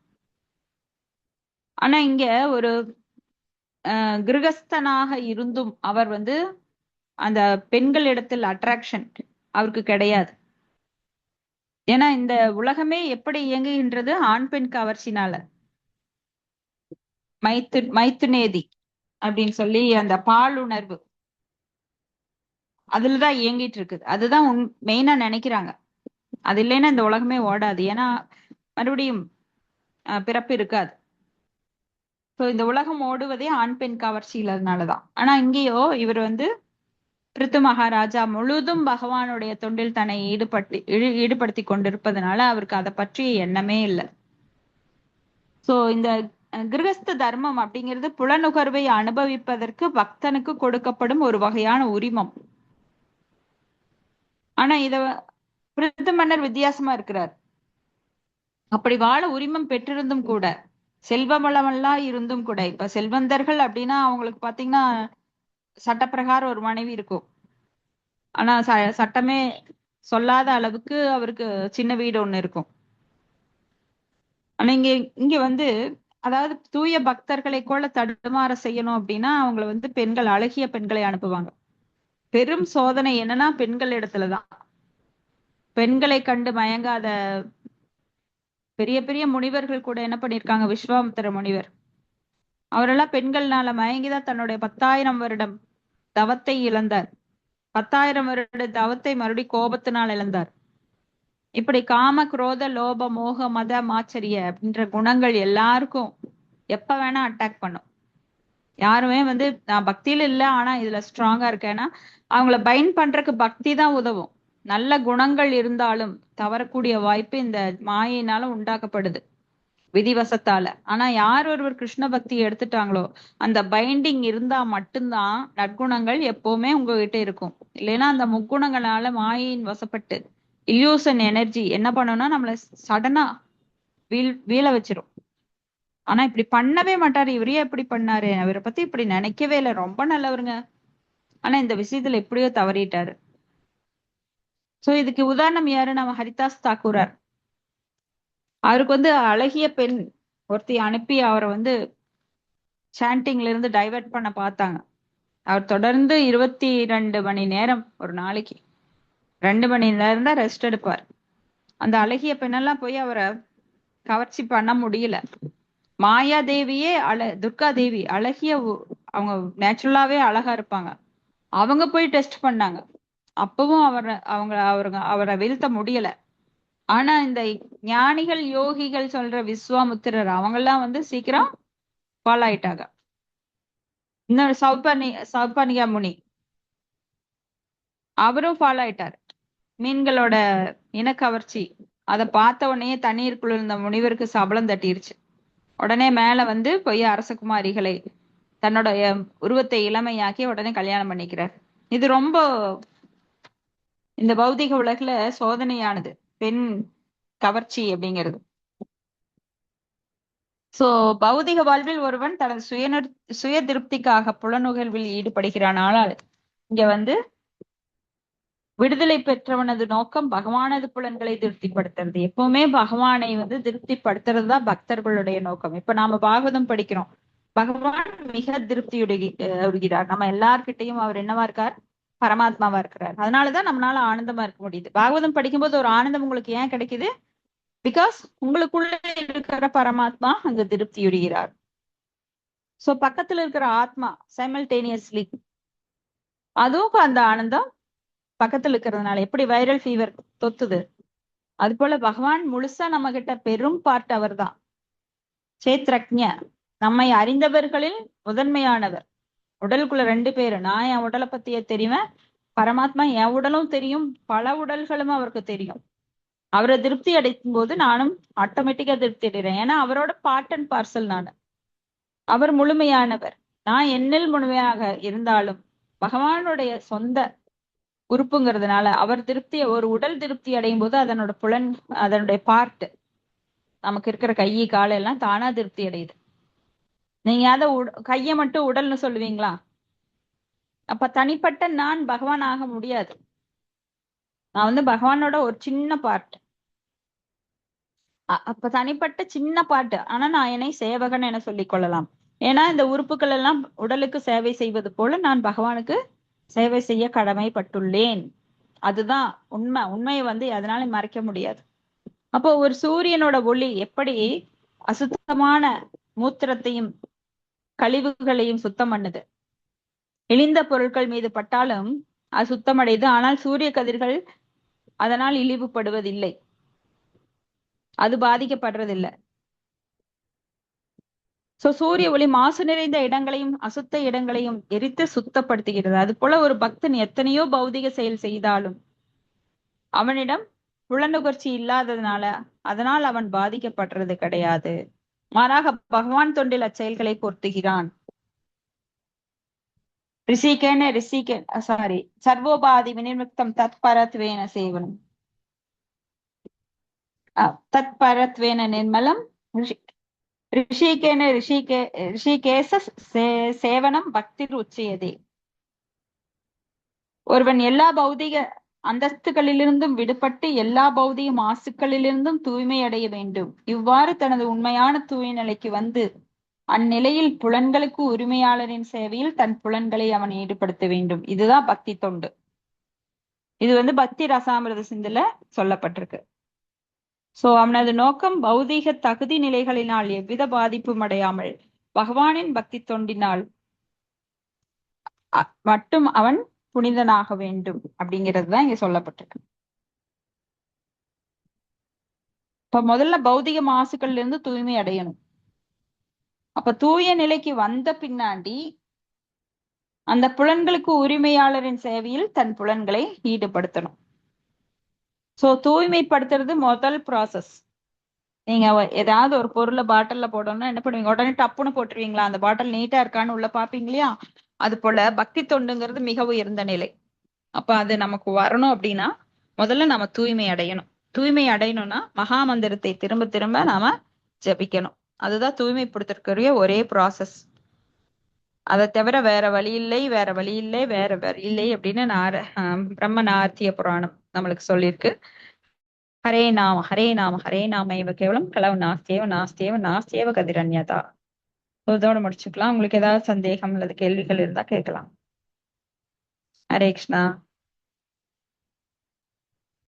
ஆனா இங்க ஒரு கிரகஸ்தனாக இருந்தும் அவர் அந்த பெண்கள் இடத்தில் அட்ராக்ஷன் அவருக்கு கிடையாது. ஏன்னா இந்த உலகமே எப்படி இயங்குகின்றது? ஆண் பெண் கவர்ச்சினால. மைத்துநேதி அப்படின்னு சொல்லி அந்த பாலுணர்வு அதுலதான் இயங்கிட்டு இருக்குது. அதுதான் மெயினா நினைக்கிறாங்க. அது இல்லைன்னா இந்த உலகமே ஓடாது. ஏன்னா மறுபடியும் பிறப்பு இருக்காது. ஸோ இந்த உலகம் ஓடுவதே ஆண் பெண் கவர்ச்சி இல்லாதனாலதான். ஆனா இங்கேயோ இவர் பிருத்து மகாராஜா முழுதும் பகவானுடைய தொண்டில் தன்னை ஈடுபடுத்தி கொண்டிருப்பதனால அவருக்கு அதை பற்றிய எண்ணமே இல்லை. சோ இந்த கிரகஸ்த தர்மம் அப்படிங்கிறது புலனுகர்வை அனுபவிப்பதற்கு பக்தனுக்கு கொடுக்கப்படும் ஒரு வகையான உரிமம். ஆனா இத பிருத்து மன்னர் வித்தியாசமா இருக்கிறார். அப்படி வாழ உரிமம் பெற்றிருந்தும் கூட, செல்வ வளமெல்லாம் இருந்தும் கூட, இப்ப செல்வந்தர்கள் அப்படின்னா அவங்களுக்கு பாத்தீங்கன்னா சட்டப்பிரகாரம் ஒரு மனைவி இருக்கும். ஆனா சட்டமே சொல்லாத அளவுக்கு அவருக்கு சின்ன வீடு ஒண்ணு இருக்கும். ஆனா இங்க அதாவது தூய பக்தர்களை கூட தடுமாற செய்யணும் அப்படின்னா அவங்கள பெண்கள், அழகிய பெண்களை அனுப்புவாங்க. பெரும் சோதனை என்னன்னா பெண்கள் இடத்துலதான். பெண்களை கண்டு மயங்காத பெரிய பெரிய முனிவர்கள் கூட என்ன பண்ணிருக்காங்க? விஸ்வாமித்திர முனிவர் அவரெல்லாம் பெண்கள்னால மயங்கிதான் தன்னுடைய 10,000 வருடம் தவத்தை இழந்தார். 10,000 வருட தவத்தை மறுபடியும் கோபத்தினால் இழந்தார். இப்படி காம, குரோத, லோப, மோக, மத, மாச்சரிய அப்படின்ற குணங்கள் எல்லாருக்கும் எப்ப வேணா அட்டாக் பண்ணும். யாருமே நான் பக்தியில இல்ல ஆனா இதுல ஸ்ட்ராங்கா இருக்கேன்னா அவங்கள பைண்ட் பண்றதுக்கு பக்தி தான் உதவும். நல்ல குணங்கள் இருந்தாலும் தவறக்கூடிய வாய்ப்பு இந்த மாயினால உண்டாக்கப்படுது, விதிவசத்தால. ஆனா யார் ஒருவர் கிருஷ்ண பக்தி எடுத்துட்டாங்களோ அந்த பைண்டிங் இருந்தா மட்டும்தான் நற்குணங்கள் எப்பவுமே உங்ககிட்ட இருக்கும். இல்லைன்னா அந்த முக்குணங்களால மாயின் வசப்பட்டு இல்யூசன் எனர்ஜி என்ன பண்ணணும்னா நம்மள சடனா வீழ வச்சிரும். ஆனா இப்படி பண்ணவே மாட்டாரு. இவரே எப்படி பண்ணாரு? அவரை பத்தி இப்படி நினைக்கவே இல்லை, ரொம்ப நல்லவருங்க. ஆனா இந்த விஷயத்துல எப்படியோ தவறிட்டாரு. சோ இதுக்கு உதாரணம் யாரு? நம்ம ஹரிதாஸ் தாக்கூரார். அவருக்கு அழகிய பெண் ஒருத்தி அனுப்பி அவரை சாண்டிங்ல இருந்து டைவர்ட் பண்ண பார்த்தாங்க. அவர் தொடர்ந்து 22 மணி நேரம், ஒரு நாளைக்கு 2 மணி நேரம் தான் ரெஸ்ட் எடுப்பார். அந்த அழகிய பெண்ணெல்லாம் போய் அவரை கவர்ச்சி பண்ண முடியல. மாயா தேவியே துர்கா தேவி அழகிய, அவங்க நேச்சுரலாவே அழகா இருப்பாங்க. அவங்க போய் டெஸ்ட் பண்ணாங்க. அப்பவும் அவரை வீழ்த்த முடியல. ஆனா இந்த ஞானிகள், யோகிகள் சொல்ற விஸ்வாமுத்திரர் அவங்கெல்லாம் சீக்கிரம் ஃபாலோ ஆயிட்டாங்க. இன்னொரு சௌபர்ணிகா முனி அவரும் ஃபாலோ ஆயிட்டாரு. மீன்களோட இனக்கவர்ச்சி அதை பார்த்த உடனே தண்ணீருக்குள்ள இருந்த முனிவருக்கு சபலம் தட்டிருச்சு. உடனே மேல போய் அரசகுமாரிகளை தன்னோட உருவத்தை இளமையாக்கி உடனே கல்யாணம் பண்ணிக்கிறார். இது ரொம்ப இந்த பௌதிக உலகுல சோதனையானது, பெண் கவர்ச்சி அப்படிங்கிறது. சோ பௌதிக வாழ்வில் ஒருவன் தனது சுய திருப்திக்காக புலனுகர்வில் ஈடுபடுகிறான். ஆனால் இங்க விடுதலை பெற்றவனது நோக்கம் பகவானது புலன்களை திருப்திப்படுத்துறது. எப்பவுமே பகவானை திருப்திப்படுத்துறது தான் பக்தர்களுடைய நோக்கம். இப்ப நாம பாகவதம் படிக்கிறோம், பகவான் மிக திருப்தியுடுகிறார். நம்ம எல்லார்கிட்டையும் அவர் என்னவா இருக்கார்? பரமாத்மாவா இருக்கிறார். அதனாலதான் நம்மளால ஆனந்தமா இருக்க முடியுது. பாகவதம் படிக்கும்போது ஒரு ஆனந்தம் உங்களுக்கு ஏன் கிடைக்குது? பிகாஸ் உங்களுக்குள்ள இருக்கிற பரமாத்மா அங்க திருப்தியுடுகிறார். சோ பக்கத்துல இருக்கிற ஆத்மா சைமல்டேனியஸ்லி அதுவும் அந்த ஆனந்தம் பக்கத்துல இருக்கிறதுனால எப்படி வைரல் ஃபீவர் தொத்துது, அது போல பகவான் முழுசா நம்ம கிட்ட பெரும் பார்ட் அவர் தான். சேத்ரக்ஞ, நம்மை அறிந்தவர்களில் முதன்மையானவர். உடலுக்குள்ள 2 பேரு. நான் என் உடலை பத்தியே தெரிவேன், பரமாத்மா என் உடலும் தெரியும், பல உடல்களும் அவருக்கு தெரியும். அவரை திருப்தி அடைக்கும் போது நானும் ஆட்டோமேட்டிக்கா திருப்தி அடைகிறேன். ஏன்னா அவரோட பார்ட் அண்ட் பார்சல் நான். அவர் முழுமையானவர், நான் என்னில் முழுமையாக இருந்தாலும் பகவானுடைய சொந்த உறுப்புங்கிறதுனால அவர் திருப்தி, ஒரு உடல் திருப்தி அடையும் போது அதனுடைய பார்ட், நமக்கு இருக்கிற கை கால் எல்லாம் தானா திருப்தி அடையுது. நீங்க அதை கையை மட்டும் உடல்னு சொல்லுவீங்களா? அப்ப தனிப்பட்ட நான் பகவான் ஆக முடியாது. நான் பகவானோட ஒரு சின்ன பார்ட். அப்ப தனிப்பட்ட சின்ன பாட்டு. ஆனா நான் என்னை சேவகன் என சொல்லிக் கொள்ளலாம். ஏன்னா இந்த உறுப்புகள் எல்லாம் உடலுக்கு சேவை செய்வது போல நான் பகவானுக்கு சேவை செய்ய கடமைப்பட்டுள்ளேன். அதுதான் உண்மை. உண்மையை அதனால மறைக்க முடியாது. அப்போ ஒரு சூரியனோட ஒளி எப்படி அசுத்தமான மூத்திரத்தையும் கழிவுகளையும் சுத்தம் பண்ணுது, இழிந்த பொருட்கள் மீது பட்டாலும் அது சுத்தமடையுது. ஆனால் சூரிய கதிர்கள் அதனால் இழிவுபடுவதில்லை, அது பாதிக்கப்படுறதில்லை. சூரிய ஒளி மாசு நிறைந்த இடங்களையும் அசுத்த இடங்களையும் எரித்து சுத்தப்படுத்துகிறது. அது போல ஒரு பக்தன் எத்தனையோ பௌதிக செயல் செய்தாலும் அவனிடம் புலனுகர்ச்சி இல்லாததுனால அதனால் அவன் பாதிக்கப்படுறது கிடையாது. மாறாக பகவான் தொண்டில் அச்செயல்களை பொருத்துகிறான். சர்வோபாதி வினிர்முக்தம் தத்பரத்வேன சேவனம் தத்பரத்வேன நிர்மலம் ரிஷிகேச சேவனம் பக்தி உச்சியதே. ஒருவன் எல்லா பௌதிக அந்தஸ்துகளிலிருந்தும் விடுபட்டு எல்லா பௌதிக மாசுக்களிலிருந்தும் தூய்மை அடைய வேண்டும். இவ்வாறு தனது உண்மையான தூய நிலைக்கு வந்து அந்நிலையில் புலன்களுக்கு உரிமையாளரின் சேவையில் தன் புலன்களை அவன் ஈடுபடுத்த வேண்டும். இதுதான் பக்தி தொண்டு. இது பக்தி ரசாமிரத சிந்துல சொல்லப்பட்டிருக்கு. அவனது நோக்கம் பௌதீக தகுதி நிலைகளினால் எவ்வித பாதிப்பும் அடையாமல் பகவானின் பக்தி தொண்டினால் மட்டும் அவன் புனிதனாக வேண்டும் அப்படிங்கிறது தான் இங்க சொல்லப்பட்டிருக்கு. இப்ப முதல்ல பௌதிக மாசுக்கள்ல இருந்து தூய்மை அடையணும். அப்ப தூய நிலைக்கு வந்த பின்னாடி அந்த புலன்களுக்கு உரிமையாளரின் சேவையில் தன் புலன்களை ஈடுபடுத்தணும். தூய்மைப்படுத்துறது முதல் ப்ராசஸ். நீங்க ஏதாவது ஒரு பொருளை பாட்டில்ல போடணும்னா என்ன பண்ணுவீங்க? உடனே டப்புன்னு போட்டுருவீங்களா? அந்த பாட்டில் நீட்டா இருக்கான்னு உள்ள பாப்பீங்க இல்லையா? அது போல பக்தி தொண்டுங்கிறது மிக உயர்ந்த நிலை. அப்ப அது நமக்கு வரணும் அப்படின்னா முதல்ல நாம தூய்மை அடையணும். தூய்மை அடையணும்னா மகா மந்திரத்தை திரும்ப திரும்ப நாம ஜபிக்கணும். அதுதான் தூய்மைப்படுத்திருக்கிற ஒரே ப்ராசஸ். அதை தவிர வேற வழி இல்லை, வேற வழி இல்லை, வேற வழி இல்லை அப்படின்னு பிரம்ம நார்த்திய புராணம் நம்மளுக்கு சொல்லியிருக்கு. ஹரே நாம ஹரே நாம ஹரே நாம இவ கேவலம் கலவு நாஸ்தேவ கதிரன்யதா. இதோட முடிச்சுக்கலாம். உங்களுக்கு ஏதாவது சந்தேகம் அல்லது கேள்விகள் இருந்தா கேட்கலாம். ஹரே கிருஷ்ணா.